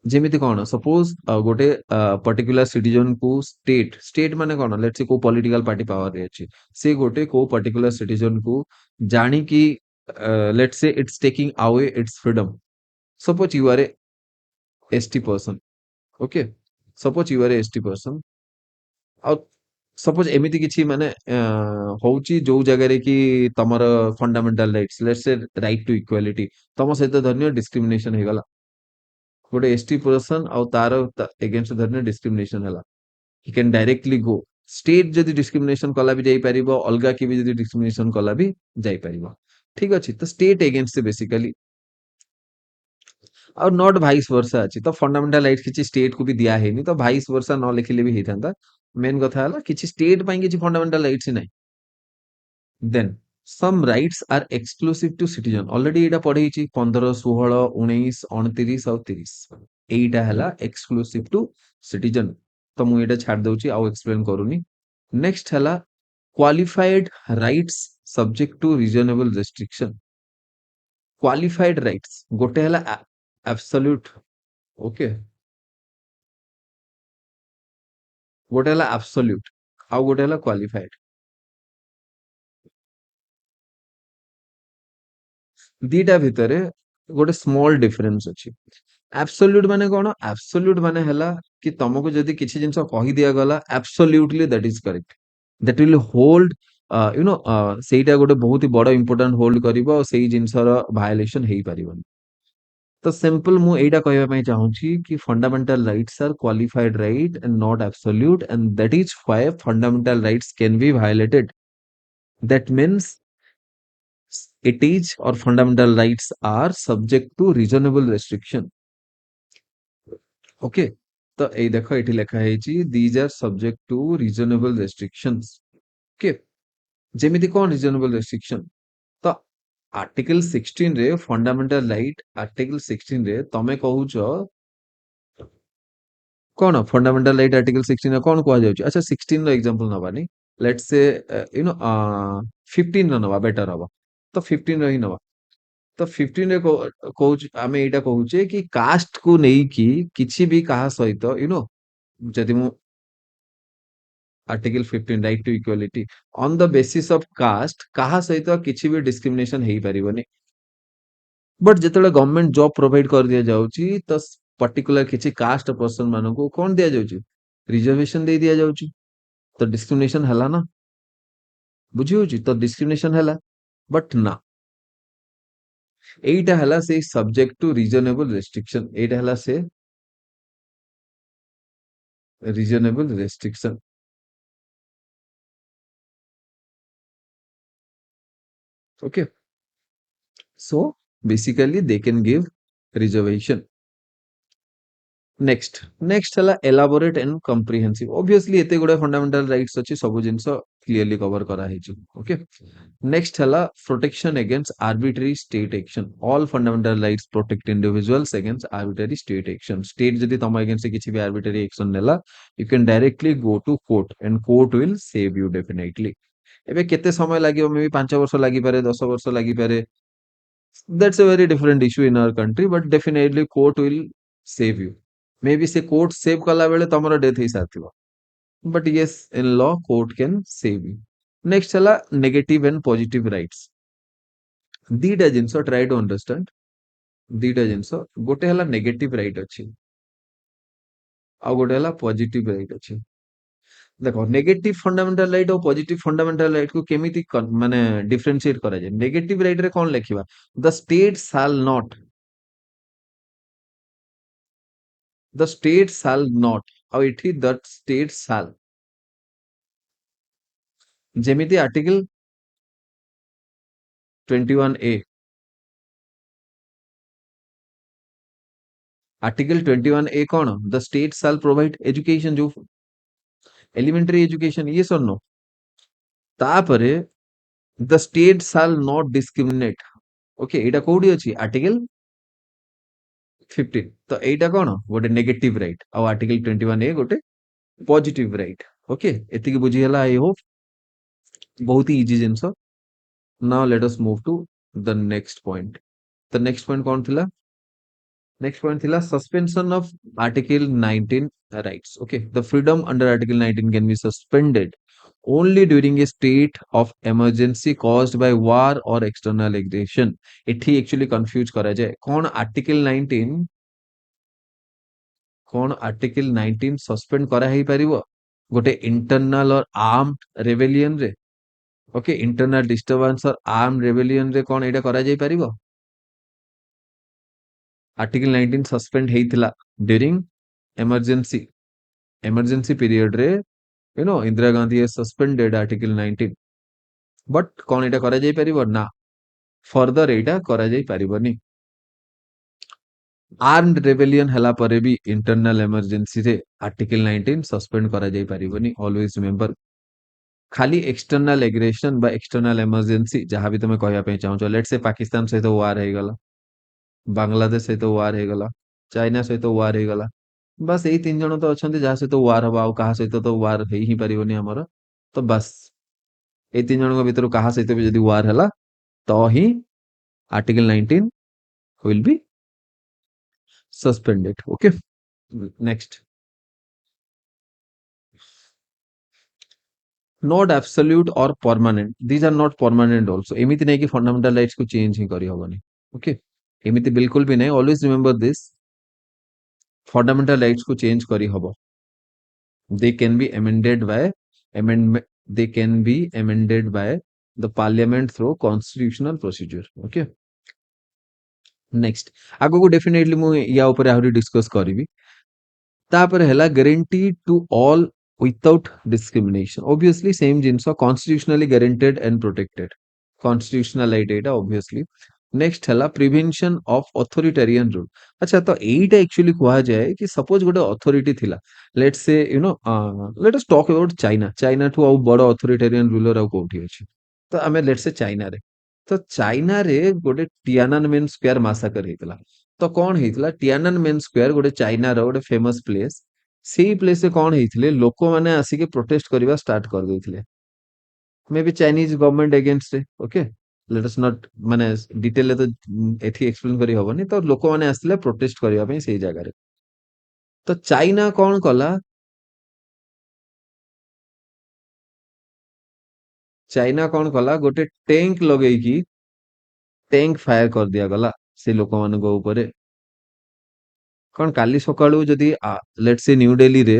ଯେମିତି କଣ ସପୋଜ ଗୋଟେ ପର୍ଟିକୁଲାର ସିଟିଜନ କୁ ଷ୍ଟେଟ ମାନେ କଣ ଲେଟ୍ସ ସେ କୋଉ ପଲିଟିକାଲ ପାର୍ଟି ପାୱାର ରେ ଅଛି ସେ ଗୋଟେ କୋଉ ପର୍ଟିକୁଲାର ସିଟିଜନ କୁ ଜାଣିକି let's say it's taking away it's freedom suppose you are a ST person okay suppose you are a ST person ଆଉ ସପୋଜ ଏମିତି କିଛି ମାନେ ହଉଛି ଯୋଉ ଜାଗାରେ କି ତମର fundamental rights let's say right to equality ତମ ସହିତ ଧରିନିଅ ଡିସ୍କ୍ରିମିନେସନ ହେଇଗଲା ଗୋଟେ एसटी पर्सन ଆଉ ତାର ଏଗେନ୍ଷ୍ଟ ଧରିନିଅ ଡିସ୍କ୍ରିମିନେସନ ହେଲା he can directly go state ଯଦି discrimination କଲା ବି ଯାଇପାରିବ ଅଲଗା କିଏ ବି ଯଦି discrimination କଲା ବି ଯାଇପାରିବ ଠିକ ଅଛି ତ state against ବେସିକାଲି ଆଉ ନଟ୍ ଭାଇସ୍ ବର୍ଷା ଅଛି ତ ଫଣ୍ଡାମେଣ୍ଟାଲ ରାଇଟ୍ କିଛି ଷ୍ଟେଟ କୁ ବି ଦିଆ ହେଇନି ତ ଭାଇସ୍ ବର୍ଷା ନ ଲେଖିଲେ ବି ହେଇଥାନ୍ତା ମେନ୍ କଥା ହେଲା କିଛି ଷ୍ଟେଟ ପାଇଁ କିଛି ଫଣ୍ଡାମେଣ୍ଟାଲ ରାଇଟ୍ସ ନାହିଁ ଦେନ୍ some rights are exclusive to citizen already ଏଇଟା ପଢେଇଛି 15 16 19 29 ଆଉ 30 ଏଇଟା ହେଲା exclusive to citizen ତ ମୁଁ ଏଇଟା ଛାଡି ଦଉଛି ଆଉ ଏକ୍ସପ୍ଲେନ କରୁନି ନେକ୍ସଟ ହେଲା qualified rights subject to reasonable restriction qualified rights गोटे हला एब्सोल्यूट ओके गोटे हला एब्सोल्यूट आउ गोटे हला क्वालिफाइड दीटा भितरे गोटे स्मॉल डिफरेंस अछि एब्सोल्यूट माने कोन एब्सोल्यूट माने हला कि तुमको जदि किछि जिंस कहि दिया गला absolutely that is correct that will hold you know सेटा गोटे बहुत ही बड़ इंपोर्टेंट होल्ड करिवो और सेही जिंसर वायोलेशन हेई परिबो तो सिंपल मु एटा कहबा पई चाहूची कि fundamental rights are qualified right and not absolute and that is why fundamental rights can be violated that means it is or fundamental rights are subject to reasonable restriction okay तो ए देखो एठी लेखा हेची these are subject to reasonable restrictions okay जेमिति कोन reasonable restriction तो article 16 रे fundamental right article 16 रे तमे कहूचो कोन फंडामेंटल राइट आर्टिकल 16 रे कोन कहआ जाउची अच्छा 16 रो एग्जांपल नबानी लेट्स से यू नो 15 रो नबा बेटर हबा तो 15 रो ही नबा तो 15 रे कहूच आमे एटा कहूचे कि कास्ट को नेई कि किछि भी कहा सहित यू नो जदि मु article 15 right to equality on the basis of caste कहा सहित किछि भी डिस्क्रिमिनेशन हेई परिबोनी बट जेतेले गवर्नमेंट जॉब प्रोवाइड कर दिया जाउची तो पर्टिकुलर किछि कास्ट पर्सन मानको कोन दिया जाउची रिजर्वेशन दे दिया जाउची तो डिस्क्रिमिनेशन हला ना बुझी होची तो डिस्क्रिमिनेशन हला बट ना एइटा हला से सब्जेक्ट टू रीजनेबल रेस्ट्रिक्शन एइटा हला से reasonable restriction okay so basically they can give reservation next hela elaborate and comprehensive obviously एते गुडे fundamental rights अछि सब जिंस clearly cover करा हेछु okay next hela protection against arbitrary state action all fundamental rights protect individuals against arbitrary state action state जदि तम against किछि भी arbitrary action नेला you can directly go to court and court will save you definitely एबे केते समय लागियो मे भी 5 वर्ष लागि पारे 10 वर्ष लागि पारे that's a very different issue in our country but definitely court will save you maybe से court save कला बेले तमरो death he साथिबो but yes in law court can save you next हला negative and positive rights दीटा jeans try to understand दीटा जिंस गोटे हला negative right अछि आ गोटे हला positive right अछि देखो नेगेटिव फंडामेंटल राइट और पॉजिटिव फंडामेंटल राइट को केमिति माने डिफरेंशिएट करा जाय नेगेटिव राइट रे कोन लिखिबा the state shall not the state shall not और इठी द स्टेट शैल जेमिति आर्टिकल 21A आर्टिकल 21A कोन the state shall provide education जो एलिमेंटरी एजुकेशन ये सुनो तापरे the state shall not discriminate okay एटा कोडी अछि आर्टिकल 15 तो एटा कोन गोटे नेगेटिव राइट और आर्टिकल 21A गोटे पॉजिटिव राइट ओके एति की बुझी हला आई होप बहुत ही इजी जिंस now let us move to the next point the next point कोन थिला नेक्स्ट पॉइंट थिला suspension of article 19 rights okay the freedom under article 19 can be suspended only during a state of emergency caused by war or external aggression एठी actually confuse करा जाय कोन article 19 suspend करा हेई परिबो गोटे internal और armed rebellion रे okay internal disturbance और arm rebellion रे कोन एटा करा जाय परिबो आर्टिकल 19 सस्पेंड हेइतिला ड्यूरिंग इमरजेंसी इमरजेंसी पीरियड रे you know Indira Gandhi has suspended article 19 but कोन एटा करा जाय परिबो ना फर्दर एटा करा जाय परिबोनी आर्म्ड रेबेलियन हला परे भी इंटरनल इमरजेंसी रे आर्टिकल 19 सस्पेंड करा जाय परिबोनी ऑलवेज रिमेंबर खाली एक्सटर्नल एग्रेशन बा एक्सटर्नल इमरजेंसी जहां भी तुम्हें कहया पे चाहू लेट्स से पाकिस्तान सहित वार हे गला बांग्लादेश सहित वार हे गला चाइना सहित वार हे गला बस एई तीन जण तो अछंती जहां सहित वार हबा आ कहा सहित तो वार हे ही परिबोनी हमर तो बस ए तीन जन भितर कहा सहित भी जदि वार हला तो ही article 19 will be suspended. Okay, next, not absolute और permanent, these are not permanent also, एमिति नहीं कि फंडामेंटल राइट्स को चेंज ही करी हबनी। ओके, एमिति बिल्कुल भी नहीं, always remember this, fundamental rights को चेंज करी हबो, they can be amended by amendment, they can be amended by the parliament through constitutional procedure। okay, next, आगो को डेफिनेटली मु या ऊपर आहुरी डिस्कस करिवि। तापर हैला guarantee to all without discrimination, obviously same जिंस constitutionally guaranteed and protected, constitutional right एटा ऑब्वियसली। नेक्स्ट हैला प्रिवेंशन ऑफ ऑथोरिटेरियन रूल। अच्छा, तो एटा एक्चुअली कहा जाए कि सपोज गोटे अथॉरिटी थिला, let's say you no let us talk about China, China ठू आउ बड़ अथॉरिटेरियन रूलर आउ कोठी अछि, तो आमे लेट्स से चाइना रे, तो चाइना रे गोटे टियाननमेन स्क्वायर मासाकर हेतला। तो कौन हेतला, टियाननमेन स्क्वायर गोटे चाइना रो गोटे फेमस प्लेस, सेही प्लेस रे कौन हेतिले, लोक माने आसिके प्रोटेस्ट करबा स्टार्ट कर देथिले, may be Chinese government against रे। ओके, लेट अस नॉट माने डिटेल तो एथि एक्सप्लेन करी हबनी, तो लोक माने आस्थिले प्रोटेस्ट करबा पई सेही जगह रे। तो चाइना कौन कला, चाइना कौन कला, गोटे टैंक लगेकी टैंक फायर कर दिया गला से लोक मान ऊपर। कौन काली सकाळू जदी लेट्स से न्यू दिल्ली रे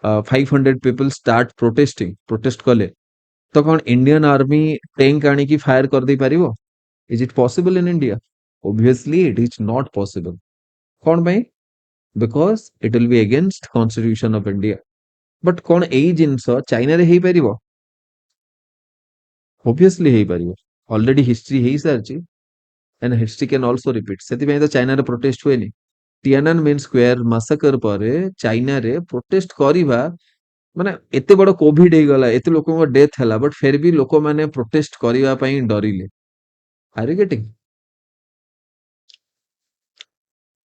500 पीपल स्टार्ट प्रोटेस्टिंग, प्रोटेस्ट कले, तो कौन इंडियन आर्मी टैंक आनी की फायर कर दे पारिबो? Is it possible in India? Obviously it is not possible. कौन भाई? Because it will be against constitution of India. But कौन एई जिंस चाइना रे हेई पारिबो? ऑब्वियसली हेई पारिबो, ऑलरेडी हिस्ट्री हेई सारची and history can also repeat. सेति तो चाइना रे प्रोटेस्ट हुएनी, टियाननमेन स्क्वायर मासाकर परे चाइना रे प्रोटेस्ट करिबा माने एते बड़ कोविड हे गला, एते लोकक डेथ हला, बट फिर भी लोक माने प्रोटेस्ट करिबा पई डरिले। Are you getting?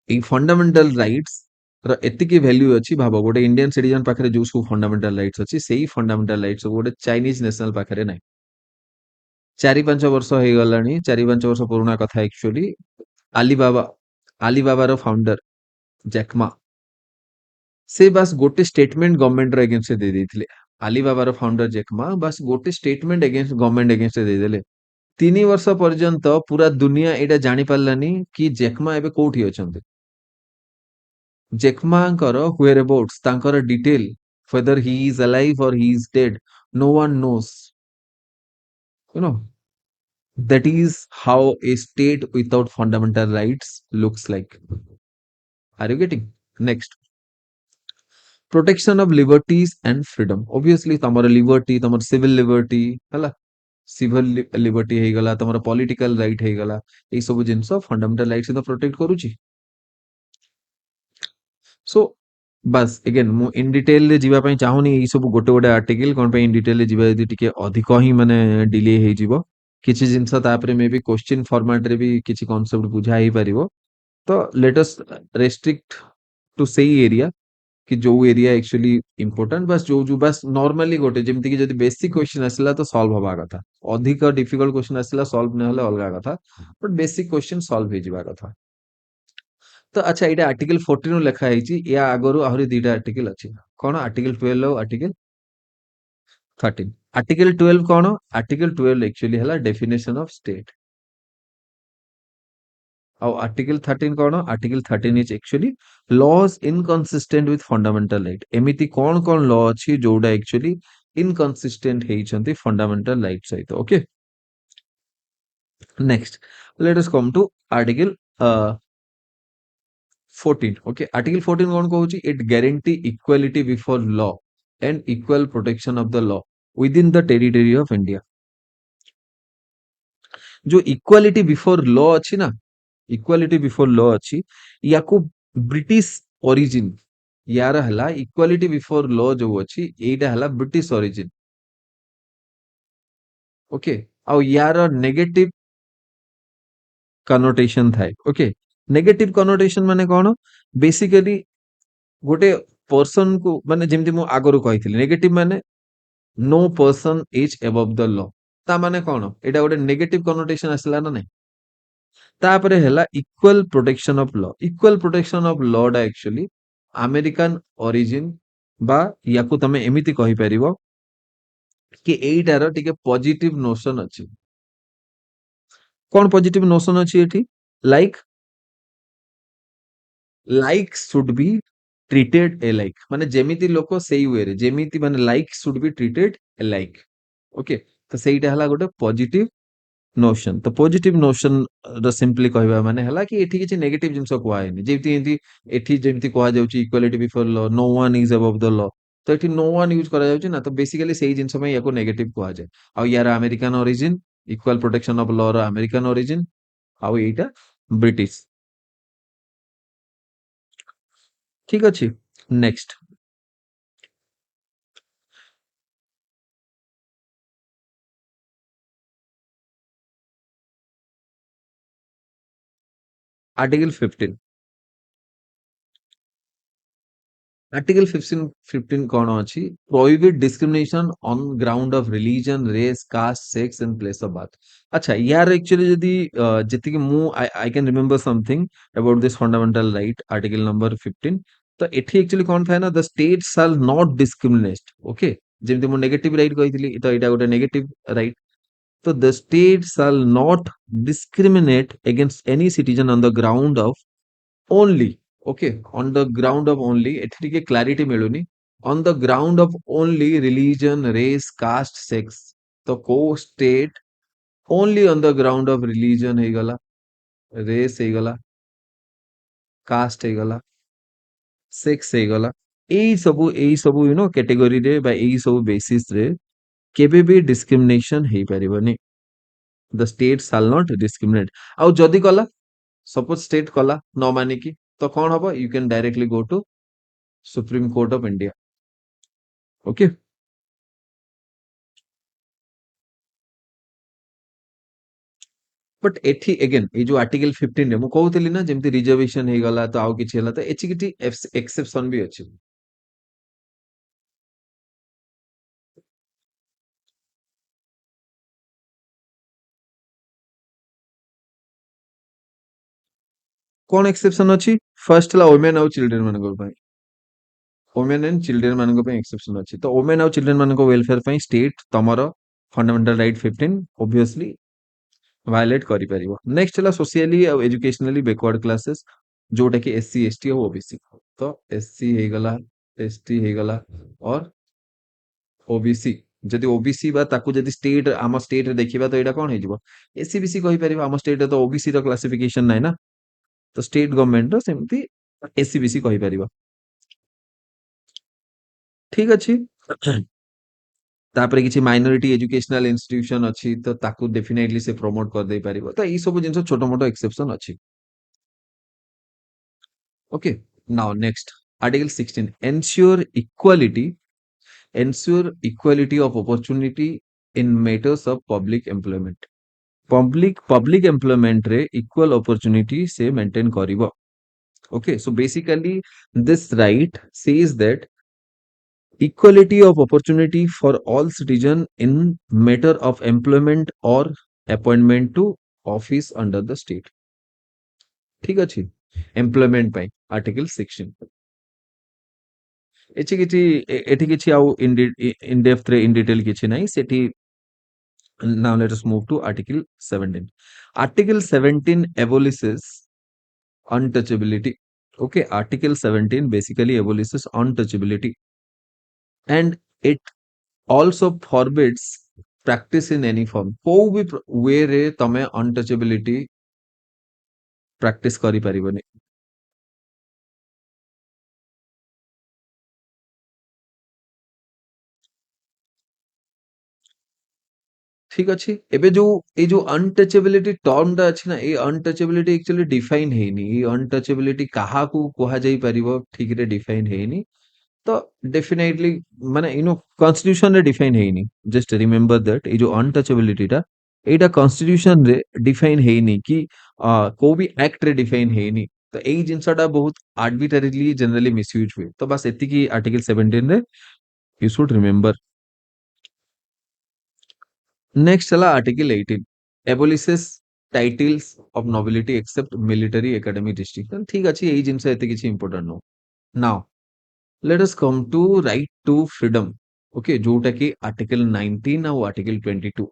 ए फंडामेंटल राइट्स र एतिकी वैल्यू अछि, भाबो गोटे इंडियन सिटीजन पाखरे जो सब फंडामेंटल राइट्स अछि, सेही फंडामेंटल राइट्स गोटे चाइनीज नेशनल पाखरे नै। 4-5 वर्ष हे गलानी, 4-5 वर्ष पुराना कथा एक्चुअली। आलीबाबा, आलीबाबा रो फाउंडर जैकमा, से बस गोटे स्टेटमेंट गवर्नमेंट रो अगेंस्ट दे देथिले। आलीबाबा रो फाउंडर जैकमा बस गोटे स्टेटमेंट अगेंस्ट गवर्नमेंट अगेंस्ट दे देले। 3 वर्ष पर्यंत पूरा दुनिया एटा जानि पारलानी कि जैकमा एबे कोठी अछंती। जैकमांकर whereabouts, तांकर detail, whether he is alive or he is dead, no one knows, you know, that is how a state without fundamental rights looks like। Are you getting? Next, protection of liberties and freedom, obviously तमर liberty, तमर civil liberty हला, civil liberty हे गला, तमर political right हे गला, ए सब जिंस fundamental rights तो protect करूची। सो बस अगेन मु इन डिटेल रे जीवा पई चाहुनी, ई सब गोटे गोटे आर्टिकल कोन पे इन डिटेल रे जीवा यदि टिके अधिक ही माने डिले हे जीवो, किछि जिंस तापरे मे बी क्वेश्चन फॉर्मेट रे भी किछि कांसेप्ट बुझा ही परिबो। तो लेट अस रेस्ट्रिक्ट टू सेई एरिया कि जो एरिया एक्चुअली इंपोर्टेंट, बस जो जो बस नॉर्मली गोटे जेमति कि जदि बेसिक क्वेश्चन आसिला तो सॉल्व होबा कथा, अधिक डिफिकल्ट क्वेश्चन आसिला सॉल्व न हले अलगा कथा, बट बेसिक क्वेश्चन सॉल्व हे जीवा कथा। तो अच्छा, एटा आर्टिकल 14 नु लेखा ହେଇଛି, या आगरु आहुरी दीटा आर्टिकल अछि, कोन आर्टिकल 12 और आर्टिकल 13। आर्टिकल 12 कोन? आर्टिकल 12 एक्चुअली हला डेफिनेशन ऑफ स्टेट, और आर्टिकल 13 कोन? Article 13 is actually laws inconsistent with fundamental right. एमिति कोन कोन लॉ अछि जोडा एक्चुअली इनकंसिस्टेंट हेइछंती फंडामेंटल राइट सहित। Okay, next let us come to article 14। Okay, article 14 कौन कहूची? It guarantee equality before law and equal protection of the law within the territory of India. जो equality before law अच्छी ना, equality before law अच्छी, याकू British origin, यार हला equality before law जो अच्छी, एटा हला ब्रिटिश ओरिजिन। ओके, और यार नेगेटिव कनोटेशन थाए। ओके, नेगेटिव कनोटेशन माने कौन? बेसिकली गोटे पर्सन को माने जेमति मु आगरु कहिथिली, नेगेटिव माने no person is above the law ता माने कौन एटा गोटे नेगेटिव कनोटेशन आसला ना नहीं तापरे हैला इक्वल प्रोटेक्शन ऑफ लॉ डा एक्चुअली अमेरिकन ओरिजिन बा याकू तमे एमिति कहि परिबो कि एइटार टिके पॉजिटिव नोशन अछि कौन पॉजिटिव नोशन अछि एठी like like should be treated A like माने जेमिति लोक सेई वे रे जेमिति माने like should be treated A like okay तो सेइटा हला गोटे पॉजिटिव नोशन तो पॉजिटिव नोशन र सिंपली कहबा माने हला कि एठी किछि नेगेटिव जिंस कोआ हेनी जेति एति एठी जेमिति कोआ जाउची equality before law no one is above the law तो एठी नो वन यूज करा जाउची ना तो बेसिकली सेही जिंस में याको नेगेटिव कोआ जाय आ यार American origin equal protection of law र अमेरिकन ओरिजिन आ एटा ब्रिटिश ठीक अछि नेक्स्ट आर्टिकल 15 आर्टिकल 15 कौन अच्छी prohibit discrimination on ground of religion race caste sex and place of birth अच्छा यार एक्चुअली यदि जति कि मु I can remember something about this fundamental right article number 15 तो एठी एक्चुअली कौन थाए ना the state shall not discriminate okay जेमति मु नेगेटिव राइट कहितली तो एटा गोटे नेगेटिव राइट तो the state shall not discriminate against any citizen on the ground of only okay on the ground of only एठी टिके क्लैरिटी मिलुनी on the ground of only religion race caste sex तो को state only on the ground of religion हे गला race हे गला cast हे गला sex हे गला एई सबु यू नो कैटेगरी रे बा एई सबु बेसिस रे केबे भी डिस्क्रिमिनेशन हे परिबनी the state shall not discriminate आउ जदी कला सपोज स्टेट कला न माने की तो कौन हबो you can directly go to supreme court of India okay but एठी अगेन ए जो आर्टिकल 15 रे मु कहउतली ना जेमति रिजर्वेशन हे गला तो आउ किछि हला तो एछि किछि एक्सेप्शन भी अछि कोन एक्सेप्शन अछि फर्स्ट ला वुमेन आउ चिल्ड्रन मानको पई वुमेन एंड चिल्ड्रन मानको पई एक्सेप्शन अछि तो वुमेन आउ चिल्ड्रन मानको वेलफेयर पई स्टेट तमरो फंडामेंटल राइट 15 ऑब्वियसली वायलेट करि परिबो नेक्स्ट हला सोशियली और एजुकेशनली बैकवर्ड क्लासेस जोटा कि एससी एसटी और ओबीसी तो एससी हे गला एसटी हे गला और ओबीसी जदि ओबीसी बा ताकू जदि स्टेट आम स्टेट रे देखिबा तो एटा कोन हे जिवो एससी बीसी कहि परिबा आम स्टेट रे तो ओबीसी रो क्लासिफिकेशन नै ना तो स्टेट गवर्नमेंट रो सेमति एससी बीसी कहि परिबा ठीक अछि तापरे किछि माइनॉरिटी एजुकेशनल इंस्टीट्यूशन अछि तो ताकू डेफिनेटली से प्रमोट कर दे परिबो तो ई सब जिंस छोटो मोटो एक्सेप्शन अछि okay now next article 16 ensure equality of opportunity in matters of public employment public employment रे equal opportunity से maintain करिवो okay so basically this right says that equality of opportunity for all citizen in matter of employment or appointment to office under the state ठीक अछि employment ପାଇଁ article 16 एछि किछि एठी किछि आउ इन डेप्थ रे इन डिटेल किछि नै सेठी now let us move to article 17 article 17 abolishes untouchability okay article 17 basically abolishes untouchability and it also forbids practice in any form को भी वे रे तमे untouchability practice करि परिबनी ठीक अछि एबे जो ए जो अनटचेबिलिटी टर्म टा अछि ना ए अनटचेबिलिटी एक्चुअली डिफाइन हेनी ए अनटचेबिलिटी काहा को कोहा जाई परिबो ठीक रे डिफाइन हेनी तो डेफिनेटली माने यू नो कॉन्स्टिट्यूशन रे डिफाइन हेनी जस्ट रिमेंबर दैट ए जो अनटचेबिलिटी टा एटा कॉन्स्टिट्यूशन रे डिफाइन हेनी कि को भी एक्ट रे डिफाइन हेनी तो एई जिंसटा बहुत आर्बिट्रेरीली जनरली मिसयूज हुए तो बस एति की आर्टिकल 17 रे यू शुड रिमेंबर नेक्स्ट चला article 18 abolishes titles of nobility except military academic district ठीक अच्छे यही जिनस एते किसी important no now let us come to right to freedom okay जोटा कि आर्टिकल 19 और आर्टिकल 22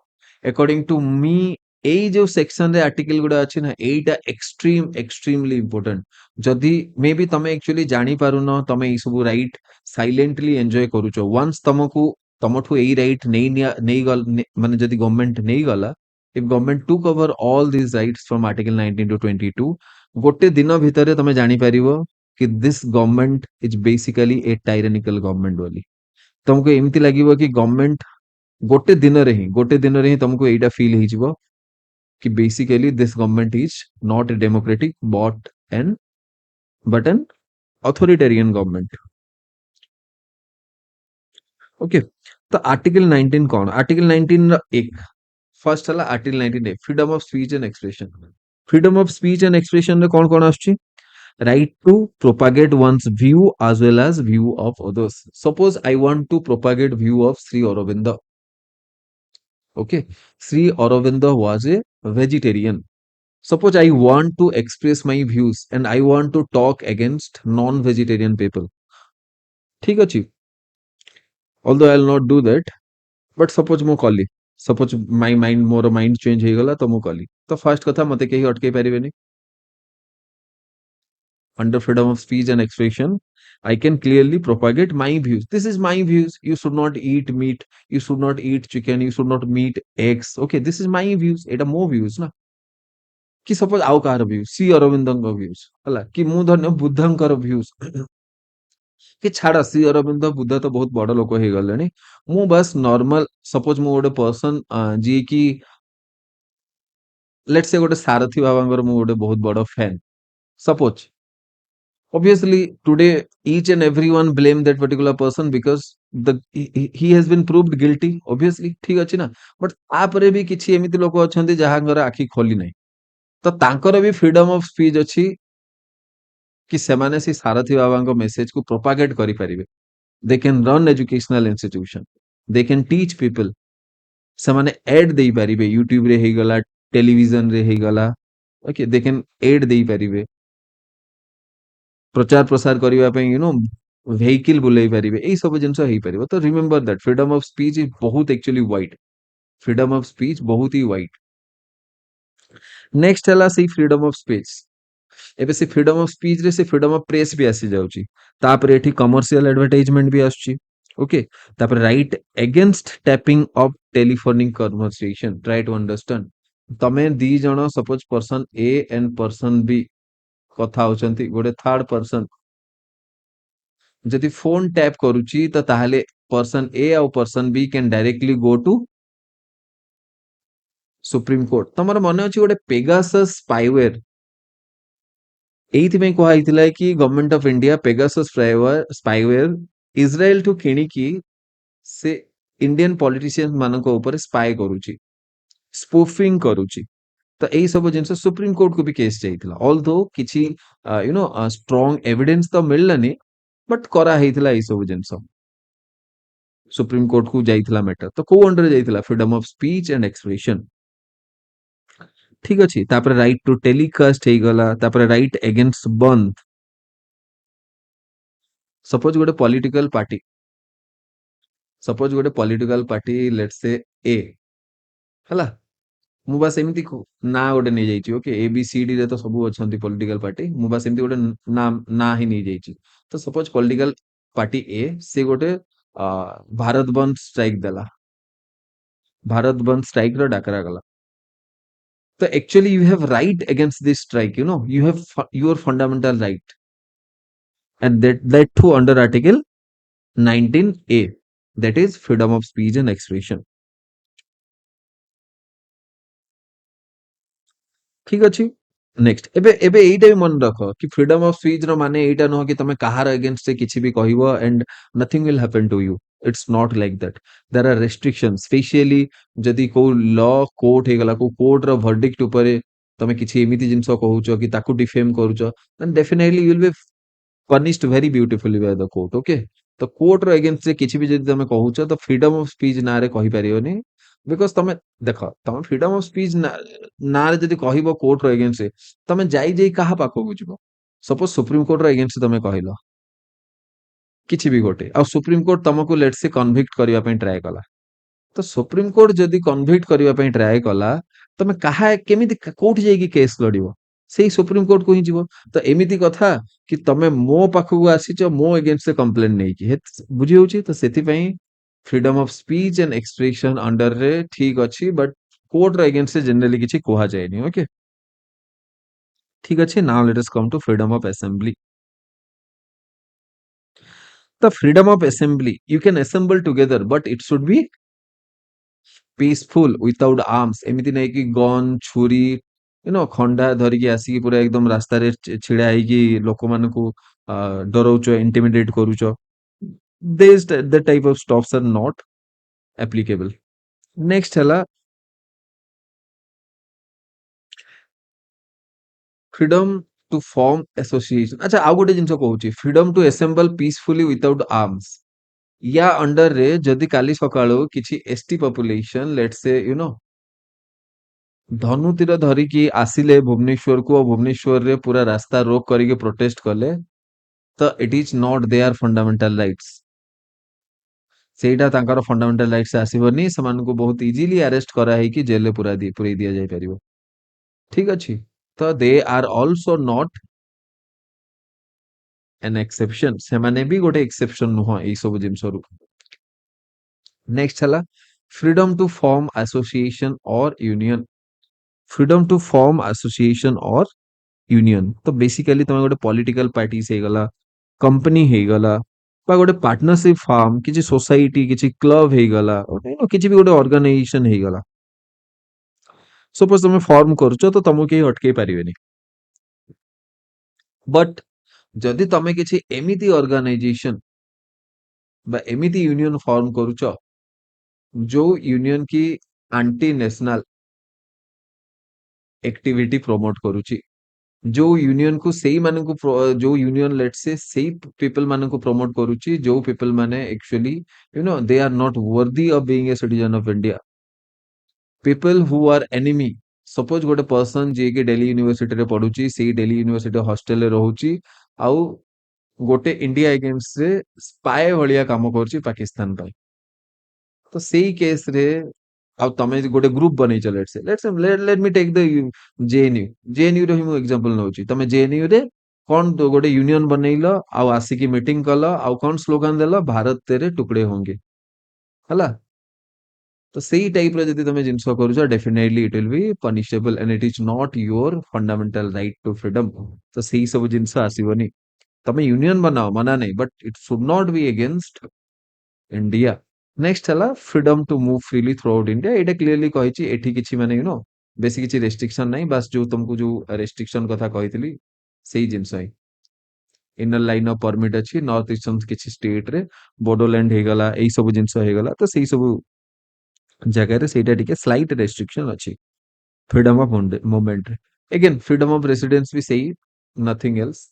अकॉर्डिंग टू मी एई जो सेक्शन रे आर्टिकल गुडा अछि ना एटा एक्सट्रीमली इंपोर्टेंट जदी मे बी तमे एक्चुअली जानि पारुनो तमे ई सब राइट साइलेंटली एंजॉय करूचो वंस तमको तमठु एई राइट नहीं गल माने जदी गवर्नमेंट नहीं गला if government to cover all this rights from article 19 to 22 गोटे दिन भितर तमे जानि परिबो कि this government is basically a tyrannical government बोली तुमको एमती लगिबो कि गवर्नमेंट गोटे दिन रे ही तुमको एटा फील हिजिबो कि basically this government is not a democratic but an authoritarian government okay तो आर्टिकल 19 कौन आर्टिकल 19 एक फर्स्ट हला article 19 A freedom of speech and expression freedom of speech and expression रे कौन कौन आछी right to propagate one's view as well as view of others suppose I want to propagate view of Sri Aurobindo okay Sri Aurobindo was a vegetarian suppose I want to express my views and I want to talk against non-vegetarian people ठीक अछि although I'll not do that but suppose मु कली suppose my mind more mind change हे गला तो मु कली तो first कथा मते केही अटके परिबेनी under freedom of speech and expression I can clearly propagate my views this is my views you should not eat meat you should not eat chicken you should not meat eggs okay this is my views eta mo views na कि suppose आउ car views सी अरविंदଙ୍କ views हला कि मु धन्य बुद्धଙ୍କର views कि छाड़ा सी अरविंद बुद्ध तो बहुत बड़ लोक हे गलेनी मु बस नॉर्मल सपोज मु गोटे पर्सन जी की लेट्स से गोटे सारथी बाबांकर मु गोटे बहुत बड़ fan suppose obviously today each and everyone blame that particular person because he has been proved guilty obviously ठीक अछि ना बट आपरे भी किछि एमिति लोक अछंती जहांगर आखि खोली नै तो तांकर भी फ्रीडम ऑफ स्पीच अछि कि सेमाने सी सारथी बाबांको मेसेज को प्रोपागेट करि परिबे they can run educational institution they can teach people सेमाने एड देई परिबे यूट्यूब रे हे गला टेलीविजन रे हे गला ओके दे कैन एड देई परिबे प्रचार प्रसार करबा पई व्हीकल बुलाई पारिबे एई सब जिंस हेई परिबो तो remember that freedom of speech is बहुत actually wide freedom of speech बहुत ही वाइड नेक्स्ट हला से फ्रीडम ऑफ स्पीच एबे से फ्रीडम ऑफ स्पीच रे से फ्रीडम ऑफ प्रेस भी आसी जाउची तापर एठी कमर्शियल एडवर्टाइजमेंट भी आछी ओके तापर right against tapping of telephonic conversation try to understand तमे दी जण suppose person A and person B कथा होचंती गोटे थर्ड पर्सन जदि फोन टैप करूची तो ताहले पर्सन ए और person B can directly go to supreme court तमर मन अछि गोटे पेगासस स्पाईवेयर एइथि में कहा हितला कि government of India Pegasus spyware Israel टू किणी की से इंडियन पॉलिटिशियंस मानको ऊपर स्पाई करूची स्पूफिंग करूची तो यही सब जिनस सुप्रीम कोर्ट को भी केस जाइथिला ऑल्दो किछि स्ट्रांग एविडेंस तो मिललानी बट करा हेइथिला एई सब जिनस सुप्रीम कोर्ट को जाइथिला मैटर तो को अंडर जाइथिला freedom of speech and expression ठीक अछि तापर राइट टू टेलीकास्ट हे गला तापर राइट अगेंस्ट बंद सपोज गोटे political party let's say a हला मु बस एमती को ना गोटे नहीं जाइछि okay A B C D रे तो सब अछंती पॉलिटिकल पार्टी मु बस एमती गोटे ना ही नहीं जाइछि तो सपोज पॉलिटिकल पार्टी ए से गोटे भारत बंद स्ट्राइक देला भारत बंद स्ट्राइक रो डाकरा गला तो actually you have right against this strike you have your fundamental right and that too under article 19A that is freedom of speech and expression ठीक अछि नेक्स्ट एबे एबे एइटा भी मन रख कि फ्रीडम ऑफ स्पीच रो माने एइटा न कि तमे कहार अगेंस्ट से किछि भी कहिबो and nothing will happen to you it's not like that there are restrictions specially जदी को लॉ कोर्ट हे गला को कोर्ट रो वर्डिक्ट ऊपर तमे किछि एमिति जिंस कहउचो कि ताकू डिफेम करूचो then definitely you will be punished very beautifully by the court okay तो कोर्ट रो अगेंस्ट से किछि भी जदी तमे कहउचो तो फ्रीडम ऑफ स्पीच ना रे कहि परियोनी बिकज तमे देख तमे फ्रीडम ऑफ स्पीच ना रे जदी कहबो कोर्ट रो अगेंस्ट रे तमे जाई काहा पाखो को जिवो सपोज सुप्रीम कोर्ट रो अगेंस्ट तमे कहलो किछि भी गोटे आ सुप्रीम कोर्ट तमको लेट से कन्विक्ट करबा पई ट्राई कला तो सुप्रीम कोर्ट जदि कन्विक्ट करबा पई ट्राई कला तमे काहा केमिति कोर्ट जाई केस लड़िबो सेही सुप्रीम कोर्ट को ही जीवो तो एमिति कथा कि तमे मो पाखु आसीच मो अगेंस्ट से कंप्लेंट नै कि बुझी होची तो सेति पई freedom of speech and expression under रे ठीक अछि बट कोर्ट रो अगेंस्ट से जनरली किछि कोहा जायनी ओके ठीक अछि now let us come to freedom of assembly the freedom of assembly you can assemble together but it should be peaceful without arms एमिति नै कि गन छुरी खंडा धरिकी आसिकी पूरा एकदम रास्ता रे छिड़ा ହେଇକି ଲୋକମାନଙ୍କୁ डराउछ intimidate करूछ this the type of stuffs are not applicable next हला freedom to form association अच्छा आउ गोटे जिंस कहूची freedom to assemble peacefully without arms या अंडर रे जदि काली सकाळो किछि एसटी पॉपुलेशन लेट से धनु तीर धरिकी आसिले भुवनेश्वर को भुवनेश्वर रे पूरा रास्ता रोक करिके प्रोटेस्ट कले तो it is not there fundamental rights सेटा तांकर फंडामेंटल राइट्स आसीबनी समान को बहुत इजीली अरेस्ट करा है कि जेल पूरा पूरे दिया जाय परिबो ठीक अछि तो they are also not an exception से माने भी गोटे एक्सेप्शन नुह ए सब जिंस रु नेक्स्ट हला फ्रीडम टू फॉर्म एसोसिएशन और union freedom to form association और यूनियन तो बेसिकली तुम गोटे पॉलिटिकल पार्टी से गला कंपनी हे गला बा गोटे पार्टनरशिप फार्म किछि सोसाइटी किछि क्लब हे गला किछि भी गोटे ऑर्गेनाइजेशन हे गला सपोज तुम फॉर्म करछो तो तुमको केही अटकै पारिबेनी बट जदि तमे किछि एमिति ऑर्गेनाइजेशन बा एमिति यूनियन फॉर्म करूछ जो यूनियन की एंटी नेशनल एक्टिविटी प्रमोट करूची जो यूनियन को सेही माने को जो यूनियन लेट से सेही पीपल माने को प्रमोट करूची जो पीपल माने actually they are not worthy of being a citizen of India people who are enemy suppose गोटे पर्सन जे के दिल्ली यूनिवर्सिटी रे पढुची सेही दिल्ली यूनिवर्सिटी हॉस्टल रे रहूची आउ गोटे इंडिया अगेंस्ट से स्पाई भलिया काम करची पाकिस्तान पर तो सेही केस रे अब तमे गोटे ग्रुप बनै छ let me take the JNU JNU रो ही एग्जांपल नउची तमे जेएनयू रे कोन तो गोटे यूनियन बनैलो आ आसिकी मीटिंग कलो आ कोन स्लोगन देलो भारत तेरे टुकड़े होंगे हला तो सेही टाइप रो जदी तमे जिंस करूछ definitely it will be punishable and it is not your fundamental right to freedom तो सेही सब जिंस आसीबनी तमे यूनियन बनाओ मना नहीं but it should not be against India next हला freedom to move freely throughout India एटा क्लियरली कहिछि एठी किछि माने बेसी किछि रेस्ट्रिक्शन नहीं बस जो तुमको जो रेस्ट्रिक्शन कथा कहितली सेही जिंस है इनर लाइन ऑफ परमिट अछि नॉर्थ ईस्टर्न किछि स्टेट रे बोडोलैंड हे गला एई सब जिंस हे गला तो सेही सब जगह रे सेटा टिके स्लाइट रेस्ट्रिक्शन अछि freedom of movement again freedom of residence भी सही नथिंग एल्स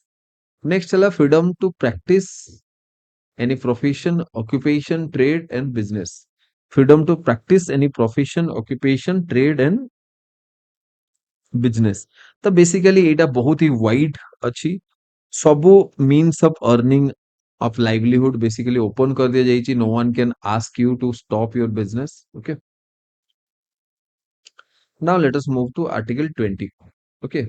नेक्स्ट हला freedom to practise any profession, occupation, trade and business. Freedom to practice any profession, occupation, trade and business. तो बेसिकली एटा बहुत ही wide अछि सबो means of earning of livelihood basically open कर दिया जाइछि no one can ask you to stop your business okay now let us move to article 20 okay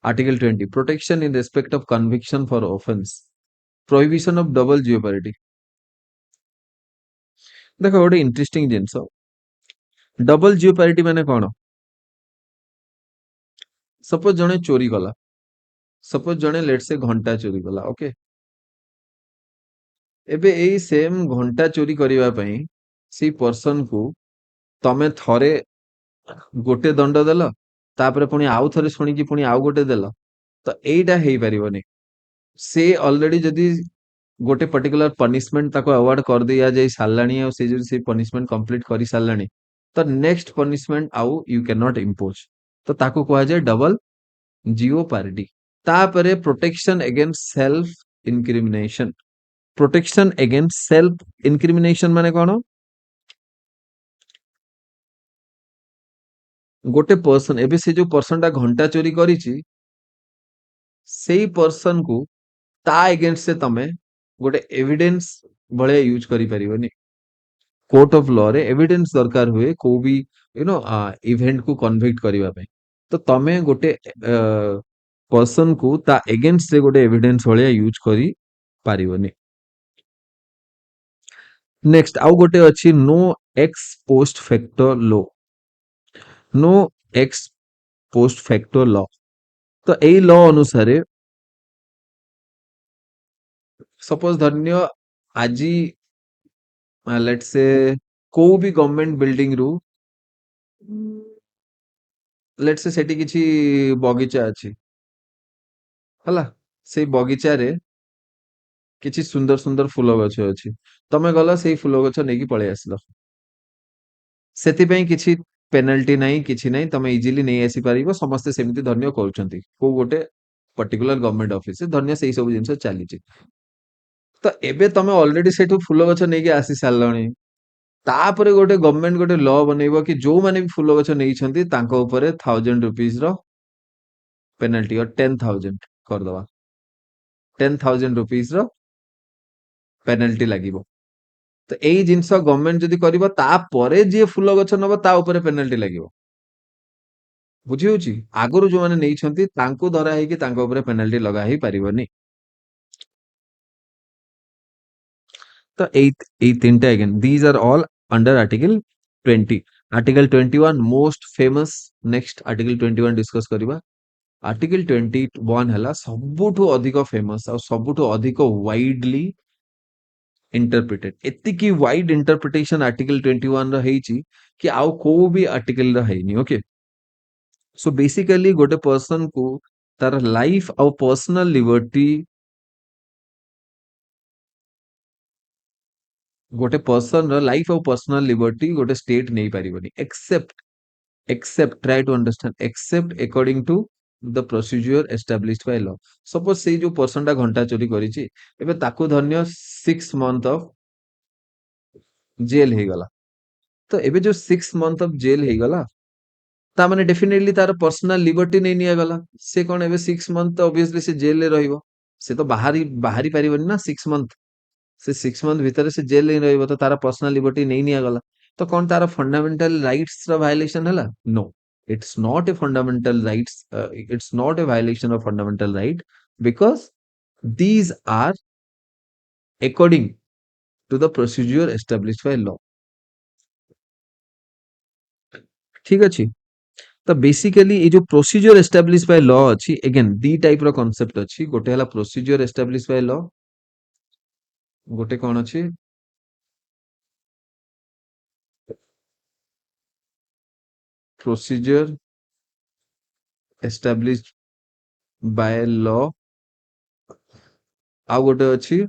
article 20 protection in respect of conviction for offence prohibition of double jeopardy देखो गोटे interesting जिंस double जियोपैरिटी माने कोन suppose जने चोरी कला suppose जने late से घंटा चोरी कला ओके एबे एई सेम घंटा चोरी करिवा पई सी पर्सन को तमे थरे गोटे दंड देल तापर पुणी आउ थरे सुनी कि पुणी आउ गोटे देल तो एइटा हेई परिबनी से ऑलरेडी जदी गोटे पर्टिकुलर पनिशमेंट ताको अवार्ड कर दिया जाय सालानी और से जदी से पनिशमेंट कंप्लीट करी सालानी तो नेक्स्ट पनिशमेंट आउ यू कैन नॉट इंपोज तो ताको कहा जाय डबल जियोपैरिटी तापरे protection against self incrimination protection against self incrimination माने कोन ଗୋଟେ पर्सन एबे से जो पर्सन टा घंटा चोरी करिछि सेई पर्सन को ता अगेंस्ट से तमे गोटे एविडेंस भले यूज करि परिबोनी कोर्ट ऑफ लॉ रे एविडेंस दरकार हुए को भी इवेंट को कन्विक्ट करबा पे तो तमे गोटे पर्सन को ता अगेंस्ट से गोटे एविडेंस भले यूज करि पारिबोनी नेक्स्ट आउ गोटे अछि no ex post facto law no ex post facto law तो एई लॉ अनुसार सपोज धन्य आज लेट्स से को भी गवर्नमेंट बिल्डिंग रु लेट्स से सेठी किछि बगीचा अछि हला सेई बगीचा रे किछि सुंदर सुंदर फूल गछ अछि तमे गला सेई फूल गछ नेकी पळे आसलो सेति पई किछि पेनल्टी नाही किछि नाही तमे इजीली नै आसी परिबो समस्त सेमिति धन्य करूछंती को गोटे पर्टिकुलर गवर्नमेंट ऑफिस से धन्य सेई सब जिंस चालीछि तो एबे तमे ऑलरेडी सेठु फूल गछ नेकी आसी सारलणी तापर गोटे गवर्नमेंट गोटे लॉ बनैबो कि जो माने भी फूल गछ नेइछंती तांको ऊपर 1000 रुपीस रो पेनल्टी और 10,000 कर दवा 10,000 रुपीस रो पेनल्टी लागिबो तो एई जिंस गवर्नमेंट जदी करबो तापरे जे फूल गछ नबो ता ऊपर पेनल्टी लागिबो बुझी होची आगुरु जो माने नेइछंती तांको धरा हेकी तांको ऊपर पेनल्टी लगा ही परिबोनी तो एई तीनटा again these are all under article 20 article 21 most famous next article 21 discuss करबा आर्टिकल 21 हला सबुठु अधिक फेमस और सबुठु अधिक वाइडली इंटरप्रिटेड एतिकी वाइड इंटरप्रिटेशन आर्टिकल 21 रो हेची कि आउ को भी आर्टिकल रो हेनी ओके सो बेसिकली गोटे पर्सन को तार लाइफ और पर्सनल लिबर्टी गोटे पर्सन रो लाइफ और पर्सनल लिबर्टी गोटे स्टेट नहीं पारिबनी except try to understand except according to the procedure established by law suppose से जो पर्सन टा घंटा चोरी करिछि एबे ताकू धन्य 6 मंथ ऑफ जेल हे गला तो एबे जो 6 मंथ ऑफ जेल हे गला ता माने डेफिनेटली तार पर्सनल लिबर्टी नहीं निया गला से कोन एबे 6 मंथ ऑब्वियसली से जेल रे रहिबो से तो बाहरी बाहरी पारिबनी ना 6 मंथ से 6 मंथ भीतर से जेल नहीं रहिबो तो तार पर्सनल लिबर्टी नहीं निया गला तो कौन तार फंडामेंटल राइट्स रा वायलेशन हला no it's not a fundamental rights it's not a violation of fundamental right because these are according to the procedure established by law ठीक अछि तो बेसिकली ये जो प्रोसीजर एस्टाब्लिश बाय लॉ अछि again दी type रो concept अछि गोटे हला प्रोसीजर एस्टाब्लिश बाय लॉ गोटे कोन अछि प्रोसीजर एस्टाब्लिश्ड बाय लॉ आ गोटे अछि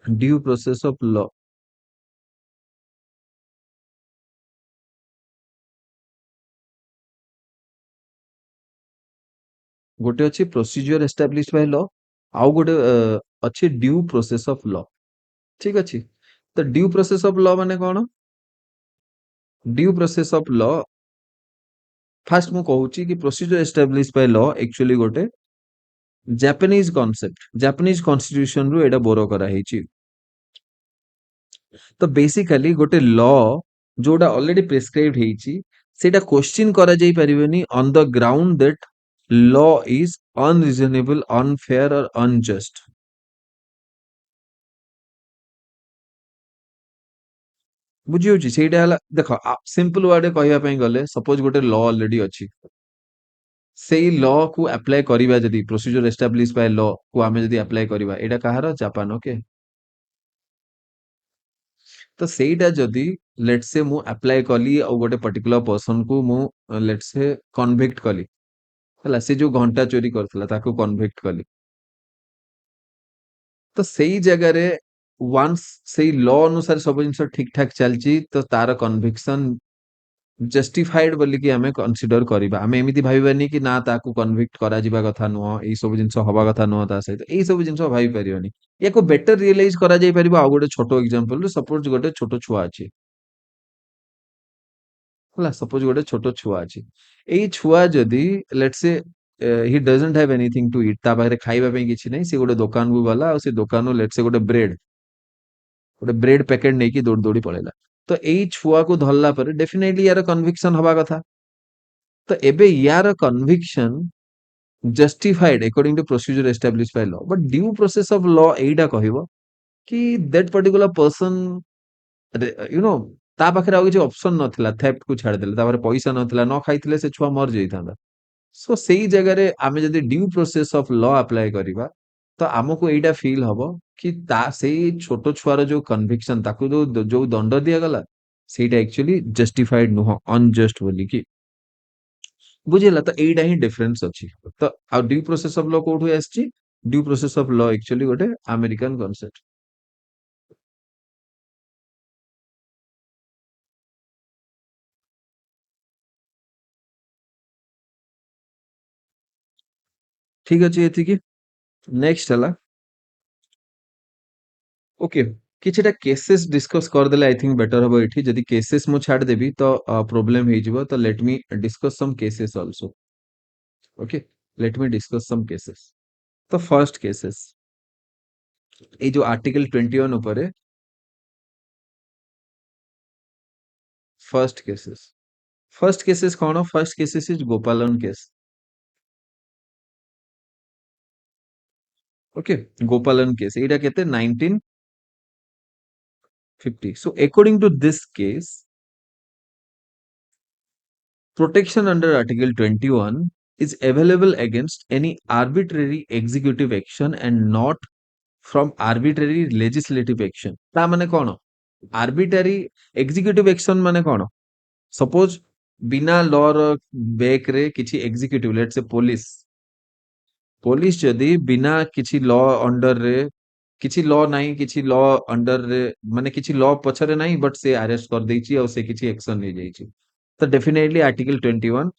ड्यू प्रोसेस ऑफ लॉ गोटे अछि प्रोसीजर एस्टाब्लिश्ड बाय लॉ आ गोटे अछि ड्यू प्रोसेस ऑफ लॉ ठीक अछि तो ड्यू प्रोसेस ऑफ लॉ माने कोन due process of law fast मु कहूची कि procedure establish by law actually गोटे जापानीज कॉन्सेप्ट जापानीज कॉन्स्टिट्यूशन रु एटा बोरो करा हेची तो बेसिकली गोटे लॉ जोटा ऑलरेडी प्रिस्क्राइब्ड हेची सेटा क्वेश्चन करा जाई परिबेनी on the ground that law is unreasonable unfair और अनजस्ट बुझी होची सेटा हला देखो सिंपल वर्ड कहया पई गले सपोज गोटे लॉ ऑलरेडी अछि सेई लॉ को अप्लाई करिबा जदी प्रोसीजर एस्टाब्लिश बाय लॉ को आमे जदी अप्लाई करिबा एटा कहार जापान ओके तो सेटा जदी लेट्स से मु अप्लाई कली और गोटे पर्टिकुलर पर्सन को मु लेट्स से कन्विक्ट कली हला से जो घंटा चोरी करथला ताको कन्विक्ट कली तो सेई जगह रे वंस सेई लॉ अनुसार सब जिंस ठीक ठाक चलची तो तार कन्विक्शन जस्टिफाइड बोली कि हमें कंसीडर करिबा हमें एमिति भाबिबानी कि ना ताको कन्विक्ट करा जिबा कथा नुह एई सब जिंस हवा कथा नुह ता सहित एई सब जिंस भाबी परियोनी याको बेटर रियलाइज करा जाई परिबा आ गोटे छोटो एग्जांपल सपोज गोटे छोटो छुआ अछि ହେଲା ସପୋଜ ଗୋଟେ ଛୋଟ ଛୁଆ ଅଛି, ଏଇ ଛୁଆ ଯଦି ଲେଟ୍ସ ସେ ହି ଡଜଣ୍ଟ ହାଭ୍ ଏନିଥିଙ୍ଗ ଟୁ ଇଟ୍, ତା ପାଖରେ ଖାଇବା ପାଇଁ କିଛି ନାହିଁ, ସେ ଗୋଟେ ଦୋକାନକୁ ଗଲା ଆଉ ସେ ଦୋକାନରୁ ଲେଟ୍ସ ସେ ଗୋଟେ ବ୍ରେଡ ପ୍ୟାକେଟ ନେଇକି ଦୌଡ଼ି ଦୌଡ଼ି ପଳେଇଲା। ତ ଏଇ ଛୁଆକୁ ଧରିଲା ପରେ ଡେଫିନେଟଲି ୟାର କନଭିକ୍ସନ ହବା କଥା। ତ ଏବେ ୟାର conviction ଜଷ୍ଟିଫାଇଡ according to procedure established by law, but due process of law ଏଇଟା କହିବ କି that particular person you know ତା ପାଖରେ ଆଉ କିଛି ଅପସନ ନଥିଲା, ଥେଫ୍ଟ କୁ ଛାଡ଼ିଦେଲେ ତା ପାଖରେ ପଇସା ନଥିଲା, ନ ଖାଇଥିଲେ ସେ ଛୁଆ ମରି ଯାଇଥାନ୍ତା। ସୋ ସେଇ ଜାଗାରେ ଆମେ ଯଦି due process of law apply କରିବା ତ ଆମକୁ ଏଇଟା ଫିଲ୍ ହବ କି ତା ସେଇ ଛୋଟ ଛୁଆର ଯୋଉ କନଭିକ୍ସନ, ତାକୁ ଯୋଉ ଯୋଉ ଦଣ୍ଡ ଦିଆଗଲା ସେଇଟା ଆକ୍ଚୁଆଲି ଜଷ୍ଟିଫାଇଡ ନୁହଁ, ଅନଜଷ୍ଟ ବୋଲିକି ବୁଝିଲା। ତ ଏଇଟା ହିଁ ଡିଫରେନ୍ସ ଅଛି। ତ ଆଉ ଡ୍ୟୁ ପ୍ରୋସେସ ଅଫ ଲ କୋଉଠୁ ଆସିଛି? Due process of law actually ଗୋଟେ ଆମେରିକାନ କନସେପ୍ଟ। ଠିକ ଅଛି ଏତିକି। ନେକ୍ସଟ ହେଲା ଓକେ, କିଛିଟା କେसेस डिस्कस କରିଦେଲେ ଆଇ ଥିଙ୍କ ବେଟର ହବ। ଏଠି ଯଦି କେसेस ମୁଁ ଛାଡ଼ିଦେବି ତ ପ୍ରୋବ୍ଲେମ ହେଇଯିବ। ତ let me discuss some cases also. Okay, let me discuss some cases. तो फर्स्ट केसेस, ये जो आर्टिकल 21 ऊपर फर्स्ट केसेस, फर्स्ट केसेस कौन? First cases is Gopalan case. Okay, Gopalan case एटा केते 1950। So according to this case, protection under article 21 is available against any arbitrary executive action and not from arbitrary legislative action। ता माने कौन? Arbitrary executive action माने कौन? Suppose बिना law र bake रे किछि एग्जीक्यूटिव, लेट से पुलिस पुलिस जदि बिना किछि लॉ अंडर रे, किछि लॉ नाही, किछि लॉ अंडर रे, माने किछि लॉ पछरे नाही, बट से अरेस्ट कर देछि और से किछि एक्शन ले जाइछि, तो डेफिनेटली आर्टिकल 21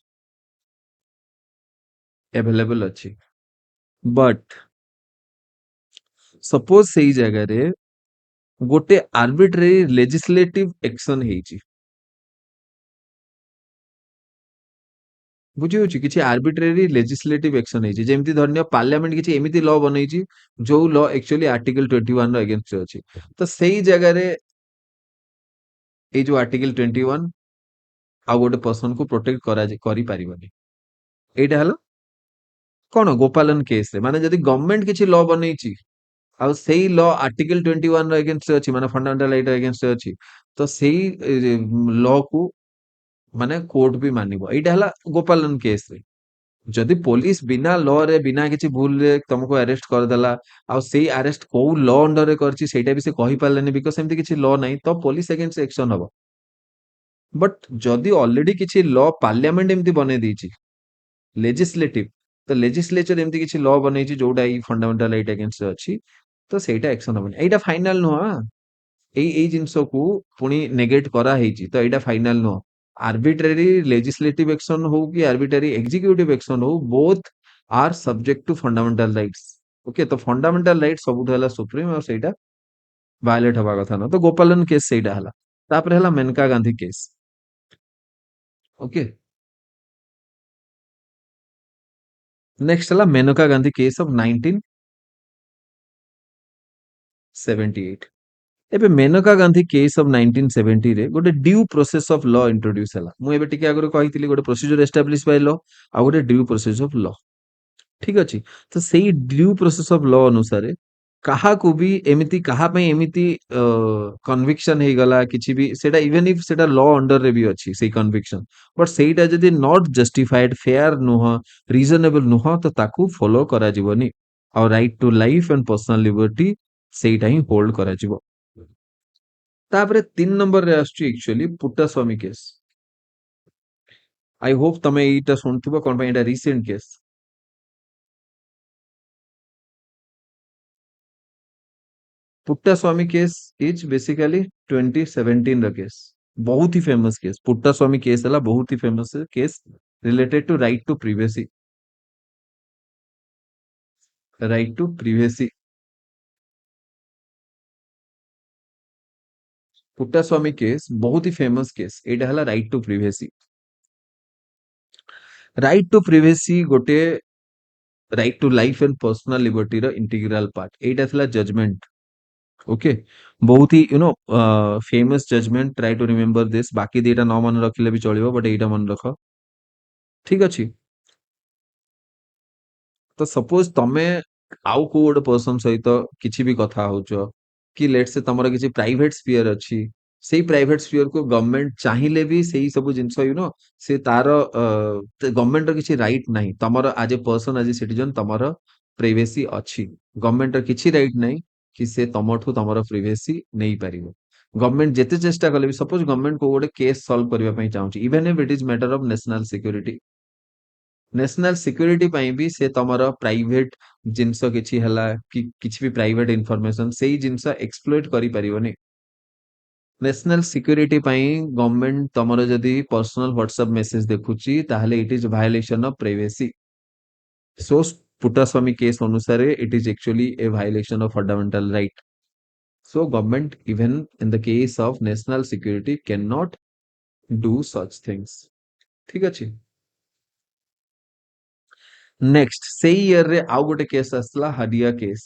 अवेलेबल अछि। बट सपोज सेई जगह रे गोटे आर्बिट्रेरी लेजिस्लेटिव एक्शन ହେଇଛି, ବୁଝି ହଉଛି, କିଛି ଆର୍ବିଟ୍ରାରୀ ଲେଜିସ୍ଲେଟିଭ ଏକ୍ସନ ହେଇଛି, ଯେମିତି ଧରିନିଅ ପାର୍ଲାମେଣ୍ଟ କିଛି ଏମିତି ଲ ବନେଇଛି ଯୋଉ ଲ ଆକ୍ଚୁଆଲି ଆର୍ଟିକଲ 21 ର ଏଗେନଷ୍ଟ ଅଛି, ତ ସେଇ ଜାଗାରେ ଏଇ ଯୋଉ ଆର୍ଟିକଲ 21 ଆଉ ଗୋଟେ ପର୍ସନ କୁ ପ୍ରୋଟେକ୍ଟ କରିପାରିବନି। ଏଇଟା ହେଲା କଣ ଗୋପାଲନ କେସ ରେ, ମାନେ ଯଦି ଗଭର୍ଣମେଣ୍ଟ କିଛି ଲ ବନେଇଛି ଆଉ ସେଇ ଲ ଆର୍ଟିକଲ 21 ର ଏଗେନଷ୍ଟ ଅଛି, ମାନେ ଫଣ୍ଡାମେଣ୍ଟାଲ ରାଇଟ୍ ର ଏଗେନଷ୍ଟ ଅଛି, ତ ସେଇ ଲ କୁ ମାନେ କୋର୍ଟ ବି ମାନିବ। ଏଇଟା ହେଲା ଗୋପାଲନ କେସ ରେ। ଯଦି ପୋଲିସ ବିନା ଲ ରେ, ବିନା କିଛି ଭୁଲରେ ତମକୁ ଆରେଷ୍ଟ କରିଦେଲା ଆଉ ସେଇ ଆରେଷ୍ଟ କୋଉ ଲ ଅଣ୍ଡରରେ କରିଛି ସେଇଟା ବି ସେ କହିପାରିଲେନି, ବିକଜ ସେମିତି କିଛି ଲ ନାହିଁ, ତ ପୋଲିସ ଏଗେନ୍ଷ୍ଟ ଏକ୍ସନ ହବ। ବଟ ଯଦି ଅଲରେଡି କିଛି ଲ ପାର୍ଲାମେଣ୍ଟ ଏମିତି ବନେଇ ଦେଇଛି ଲେଜିସ୍ଲେଟିଭ, ତ ଲେଜିସ୍ଲେଚର ଏମିତି କିଛି ଲ ବନେଇଛି ଯୋଉଟା ଏଇ ଫଣ୍ଡାମେଣ୍ଟାଲ ରାଇଟ୍ ଏଗେନ୍ଷ୍ଟ ଅଛି, ତ ସେଇଟା ଏକ୍ସନ ହବନି। ଏଇଟା ଫାଇନାଲ ନୁହଁ, ଏଇ ଜିନିଷକୁ ପୁଣି ନେଗେଟ କରାହେଇଛି, ତ ଏଇଟା ଫାଇନାଲ ନୁହଁ। आर्बिट्रेरी लेजिस्लेटिव एक्शन हो कि आर्बिट्रेरी एग्जीक्यूटिव एक्शन हो, both are subject to fundamental rights. Okay, तो फंडामेंटल राइट सबुठ हला सुप्रीम और सेटा वायलेट हवा कथा ना, तो गोपालन केस सेटा हला। तापर हला Maneka Gandhi case. Okay, next हला मेनका गांधी केस ऑफ 1978। एबे मेनका गांधी केस ऑफ 1970 रे गोटे due process of law introduce हला। मु एबे टिके आगरो कहितली गोटे प्रोसीजर एस्टैब्लिश बाय लॉ आ गोटे ड्यू प्रोसेस ऑफ लॉ। ठीक अछि, तो सेई ड्यू प्रोसेस ऑफ लॉ अनुसार काहाकू भी एमिति काहा पई एमिति कन्विक्शन हे गला किछि भी, सेटा इवन इफ सेटा लॉ अंडर रे भी अछि सेई कन्विक्शन, बट सेईटा जदि नॉट जस्टिफाइड, फेयर नुह, रीजनेबल नुह, तो ताकू फॉलो करा जिवोनी और right to life and personal liberty सेईटा ही होल्ड करा जिवो। तापरे 3 नंबर रे आछी actually Puttaswamy case. I hope तमे एटा सुनथिबो, कोन पई एटा recent case. Puttaswamy case is basically 2017 ର केस, बहुत ही फेमस केस। पुट्टा स्वामी केस हला बहुत ही फेमस case related to right to privacy, right to privacy. Puttaswamy case बहुत ही फेमस केस, एटा हला right to privacy. Right to privacy गोटे right to life and personal liberty रो इंटीग्रल पार्ट, एटा थिला जजमेंट। ओके, बहुत ही famous judgement, try to remember this, बाकी दिटा न मन रखिले भी चलिबो बट एटा मन रख, ठीक अछि। तो सपोज तमे आउ को गोटे पर्सन सहित किछि भी कथा होउछ, कि लेट्स से तमरो किछि प्राइवेट स्फीयर अछि, सेही प्राइवेट स्फीयर को गवर्नमेंट चाहिले भी सेही सब जिंस से तार गवर्नमेंट र किछि राइट नाही, तमरो as a person as a citizen तमरो प्राइवेसी अछि। गवर्नमेंट र किछि राइट नाही कि से तमठु तमरो प्राइवेसी नेई परिबो। गवर्नमेंट जेते चेष्टा कले भी, सपोज गवर्नमेंट को गोटे केस सॉल्व करबा पई चाहूची, even if it is matter of national security, national security ପାଇଁ ବି ସେ ତମର ପ୍ରାଇଭେଟ ଜିନିଷ କିଛି ହେଲା କି କିଛି ବି ପ୍ରାଇଭେଟ ଇନଫରମେସନ ସେଇ ଜିନିଷ ଏକ୍ସପ୍ଲୋଇଟ କରିପାରିବନି। नेशनल सिक्योरिटी ପାଇଁ ଗଭର୍ଣମେଣ୍ଟ ତମର ଯଦି ପର୍ସନାଲ WhatsApp ମେସେଜ ଦେଖୁଛି ତାହେଲେ it is violation of privacy. So Puttaswamy case ଅନୁସାରେ it is actually a violation of fundamental right. So government even in the case of national security cannot do such things, ठीक ଅଛି। Next सेई year रे आउ गोटे case आसला हदिया case.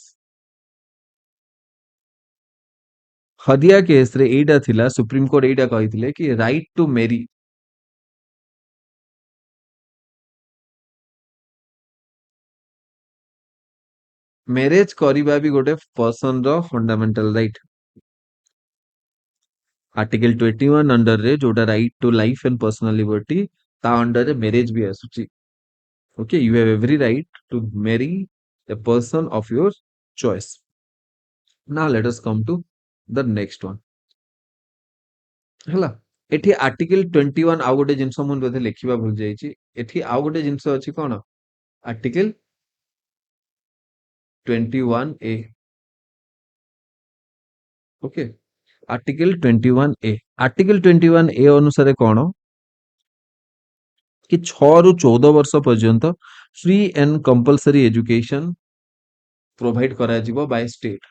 हदिया case रे एटा थिला सुप्रीम कोर्ट एटा कहिथिले कि राइट टू मेरी, मैरिज करिबा भी गोटे पर्सन रो फंडामेंटल राइट। आर्टिकल 21 अंडर रे जोटा right to life and personal liberty, ता अंडर रे मैरिज भी आसुची। Okay, you have every right to marry a person of your choice. Now let us come to the next one, ହେଲା। एठी article 21 आउ गोटे जिंस मु बोधे लेखिबा भूल जाईची, एठी आउ गोटे जिंस अछि कोन, article 21 A. Okay, article 21 A, article 21 A अनुसार कौन कि 6 रु 14 वर्ष पर्यंत free and compulsory education provide करा जिवो by state.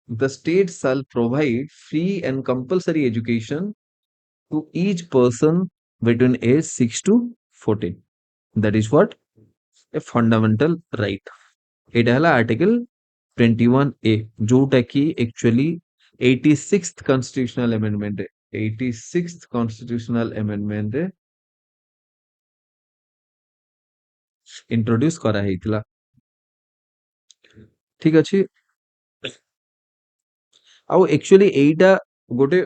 The state shall provide free and compulsory education to each person between age 6 to 14, that is what a fundamental right. एटा हला आर्टिकल 21 ए, जोटा कि एक्चुअली 86th कॉन्स्टिट्यूशनल अमेंडमेंट रे, 86th constitutional amendment रे introduce करा ହେଇଥିଲା, ठीक अछि। आउ एक्चुअली एइटा गोटे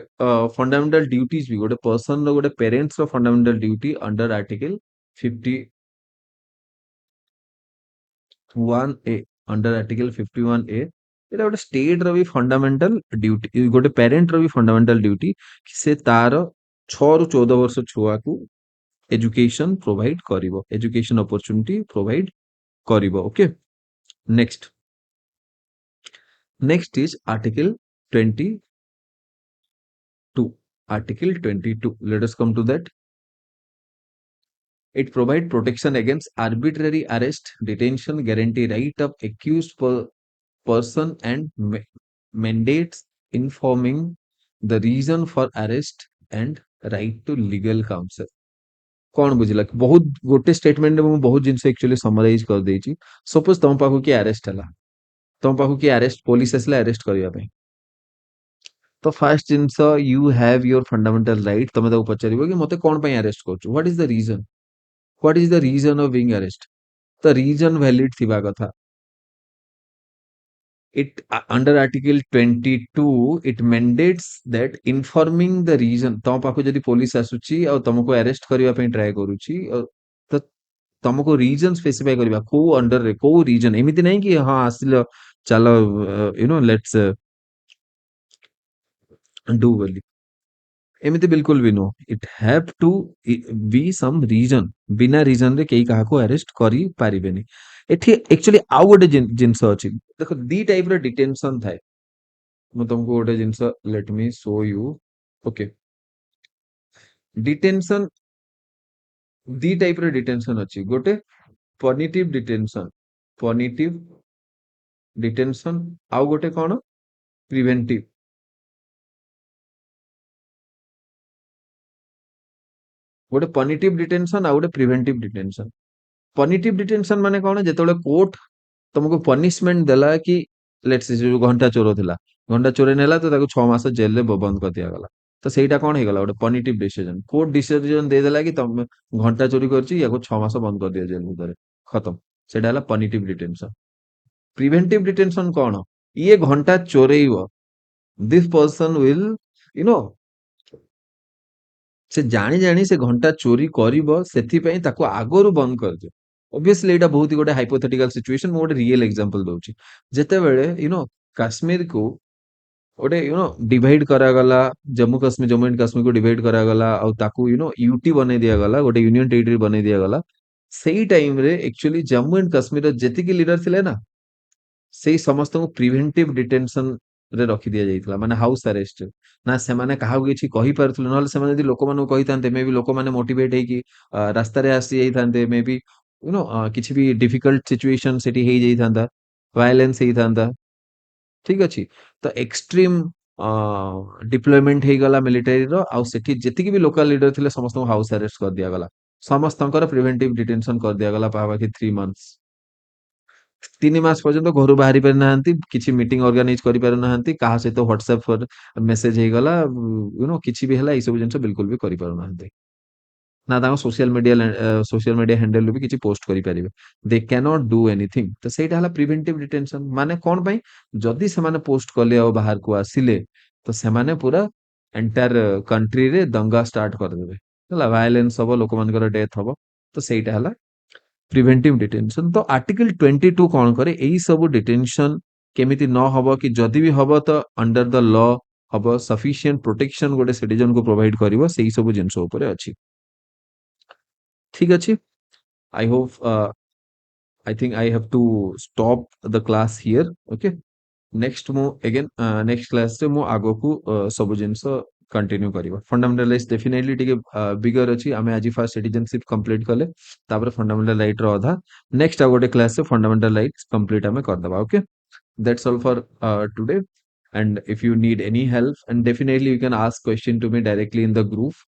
फंडामेंटल ड्यूटीज भी गोटे पर्सन रो गोटे पेरेंट्स रो फंडामेंटल ड्यूटी अंडर आर्टिकल 51 ए, अंडर आर्टिकल 51 ए, एटा गोटे स्टेट रो भी फंडामेंटल ड्यूटी, गोटे पेरेंट रो भी फंडामेंटल ड्यूटी कि से तार 6 रु 14 वर्ष छुआ को एजुकेशन प्रोवाइड करिवो, एजुकेशन अपॉर्चुनिटी प्रोवाइड करिवो। Okay, next next is article 22, article 22, let us come to that. It provide protection against arbitrary arrest, detention, guarantee right of accused person and mandates informing the reason for arrest and right to legal counsel। कौन बुझिला, बहुत गोटे statement में बहुत जिंस actually summarise कर देछि। Suppose तम पाखु की arrest हला, तम पाखु की अरेस्ट पुलिस असला अरेस्ट करिया पे, तो फास्ट जिंस you have your fundamental right, तमे ताको पचारिबो कि मते कोन पई अरेस्ट करछु, what is the reason, what is the reason of being arrest, the reason valid थिबा कथा। It under article 22 it mandates that informing the reason, तम पाखु जदि पुलिस आसुची और तुमको अरेस्ट करिया पे ट्राई करूची, तो तुमको रीजन स्पेसिफाई करबा को अंडर रे को रीजन, एमिति नहीं कि हां आसिलो चलो लेट्स डू बोली, एमिति बिल्कुल भी no, it have to be some reason, बिना रीजन रे केही काहाको अरेस्ट करी पारिबेनी। एठी एक्चुअली आउ गोटे जिंस अछि, देखो दी टाइप रो डिटेंशन थाए, मु तुमको गोटे जिंस let me show you. Okay, detention दी टाइप रो डिटेंशन अछि, गोटे पनिटिव डिटेंशन, पनिटिव डिटेंशन, आउ गोटे कोन प्रिवेंटिव। गोटे पनिटिव डिटेंशन आ गोटे प्रिवेंटिव डिटेंशन। पनिटिव डिटेंशन माने कौन, जेतेबेले कोर्ट तुमको पनिशमेंट देला कि लेट्स से जो घंटा चोर थिला, घंटा चोरे नेला तो ताको 6 मास जेल रे बंद कर दिया गला। तो ସେଇଟା କଣ ହେଇଗଲା, ଗୋଟେ ପନିଟିଭ डिसीजन। କୋର୍ଟ डिसीजन ଦେଇଦେଲା କି ତମେ ଘଣ୍ଟା ଚୋରି କରିଛି, ୟାକୁ 6 ମାସ ବନ୍ଦ କରିଦିଅ ଜେଲ ଭିତରେ, ଖତମ। ସେଇଟା ହେଲା ପନିଟିଭ डिटेंशन। प्रिवेंटिव डिटेंशन कौन, ये घंटा चोरेइब, this person will you know से जानी जानी से घंटा चोरी करिବ, ସେଥିପାଇଁ ତାକୁ ଆଗରୁ ବନ୍ଦ କରିଦିଅ। obviously ଏଇଟା ବହୁତ ହି ଗୋଟେ ହାଇପୋଥେଟିକାଲ ସିଚୁଏସନ, ମୁଁ ଗୋଟେ ରିଏଲ ଏକ୍ସାମ୍ପଲ ଦଉଛି। ଯେତେବେଳେ କାଶ୍ମୀର କୁ ଗୋଟେ ଡିଭାଇଡ କରାଗଲା, ଜମ୍ମୁ ଆଣ୍ଡ କାଶ୍ମୀର କୁ ଡିଭାଇଡ କରାଗଲା, ଆଉ ତାକୁ ୟୁଟି ବନେଇ ଦିଆଗଲା, ଗୋଟେ ୟୁନିୟନ ଟେରିଟୋରୀ ବନେଇ ଦିଆଗଲା। ସେଇ ଟାଇମ ରେ ଆକ୍ଚୁଆଲି ଜମ୍ମୁ ଆଣ୍ଡ କାଶ୍ମୀରର ଯେତିକି ଲିଡର ଥିଲେ ନା, ସେଇ ସମସ୍ତଙ୍କୁ ପ୍ରିଭେଣ୍ଟିଭ ଡିଟେନସନ ରେ ରଖି ଦିଆଯାଇଥିଲା, ମାନେ ହାଉସ ଆରେଷ୍ଟ। ନା ସେମାନେ କାହାକୁ କିଛି କହିପାରୁଥିଲେ, ନହେଲେ ସେମାନେ ଯଦି ଲୋକମାନଙ୍କୁ କହିଥାନ୍ତେ, ମେ ବି ଲୋକମାନେ ମୋଟିଭେଟ ହେଇକି ରାସ୍ତାରେ ଆସି ଯାଇଥାନ୍ତେ, ମେ ବି କିଛି ବି ଡିଫିକଲ୍ଟ ସିଚୁଏସନ ସେଠି ହେଇଯାଇଥାନ୍ତା, ଭାୟୋଲେନ୍ସ ହେଇଥାନ୍ତା। ଠିକ ଅଛି। ତ ଏକ୍ସଟ୍ରିମ ଡିପ୍ଲୟମେଣ୍ଟ ହେଇଗଲା ମିଲିଟାରୀର, ଆଉ ସେଠି ଯେତିକି ବି ଲୋକାଲ ଲିଡର ଥିଲେ ସମସ୍ତଙ୍କୁ ହାଉସ ଆରେଷ୍ଟ କରିଦିଆଗଲା। ସମସ୍ତଙ୍କର ପ୍ରିଭେଣ୍ଟିଭ ଡିଟେନସନ କରିଦିଆଗଲା ପାଖାପାଖି 3 months। 3 ମାସ ପର୍ଯ୍ୟନ୍ତ ଘରୁ ବାହାରି ପାରିନାହାନ୍ତି, କିଛି ମିଟିଂ ଅର୍ଗାନାଇଜ କରିପାରୁନାହାନ୍ତି, କାହା ସହିତ ହ୍ୱାଟ୍ସଆପ ମେସେଜ ହେଇଗଲା, କିଛି ବି ହେଲା, ଏଇ ସବୁ ଜିନିଷ ବିଲକୁଲ ବି କରିପାରୁନାହାନ୍ତି। ନା ତାଙ୍କ सोशल मीडिया हैंडल भी किसी पोस्ट करें, दे कैनॉट डू एनीथिंग। तो सहीटा हला प्रिवेंटिव डिटेंशन। माने कौन पाई, जदि से पोस्ट कले और बाहर को आसिले, तो से पूरा एंटायर कंट्री रे दंगा स्टार्ट करदेवे, वायलेंस हम, लोक मान डेथ हम। तो सहीटा हला प्रिवेंटिव डिटेंशन। तो आर्टिकल 22 कौन करे, यही सब डिटेंशन केमिति न हब, कि जदि भी हब तो अंडर द लॉ हब, सफिशिएंट प्रोटेक्शन गोटे सिटीजन को प्रोवाइड करिवो, सेही सब जिंस ऊपर अछि। ठीक अच्छे। I hope I think I have to stop the class here. Okay, next मु अगेन नेक्स्ट क्लास से मु आगो को सब जिंस कंटिन्यू करिवो। फंडामेंटलाइज डेफिनेटली टिके बिगर अछि, आमे आज फर्स्ट सिटीजनशिप कंप्लीट कले, तापर फंडामेंटल राइट रो अधा, नेक्स्ट आ गोटे क्लास से फंडामेंटल राइट्स कंप्लीट आमे कर दबा। Okay, that's all for today. And if you need any help, and definitely you can ask question to me directly in the group।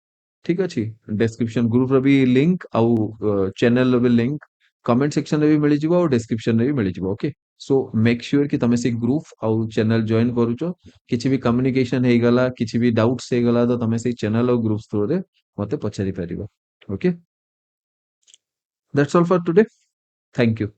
ठीक अच्छी, description group ର ବି link ଆଉ channel ର ବି link comment section ରେ ବି ମିଳିଯିବ, ଆଉ description ରେ ବି ମିଳିଯିବ। ओके, so make sure कि तमे से group ଆଉ channel join करूचो। କିଛି ବି communication ହେଇଗଲା, କିଛି ବି doubts ହେଇଗଲା, ତ ତମେ ସେଇ channel ଆଉ group through ରେ ମତେ ପଚାରି ପାରିବ। Okay, that's all for today। Thank you।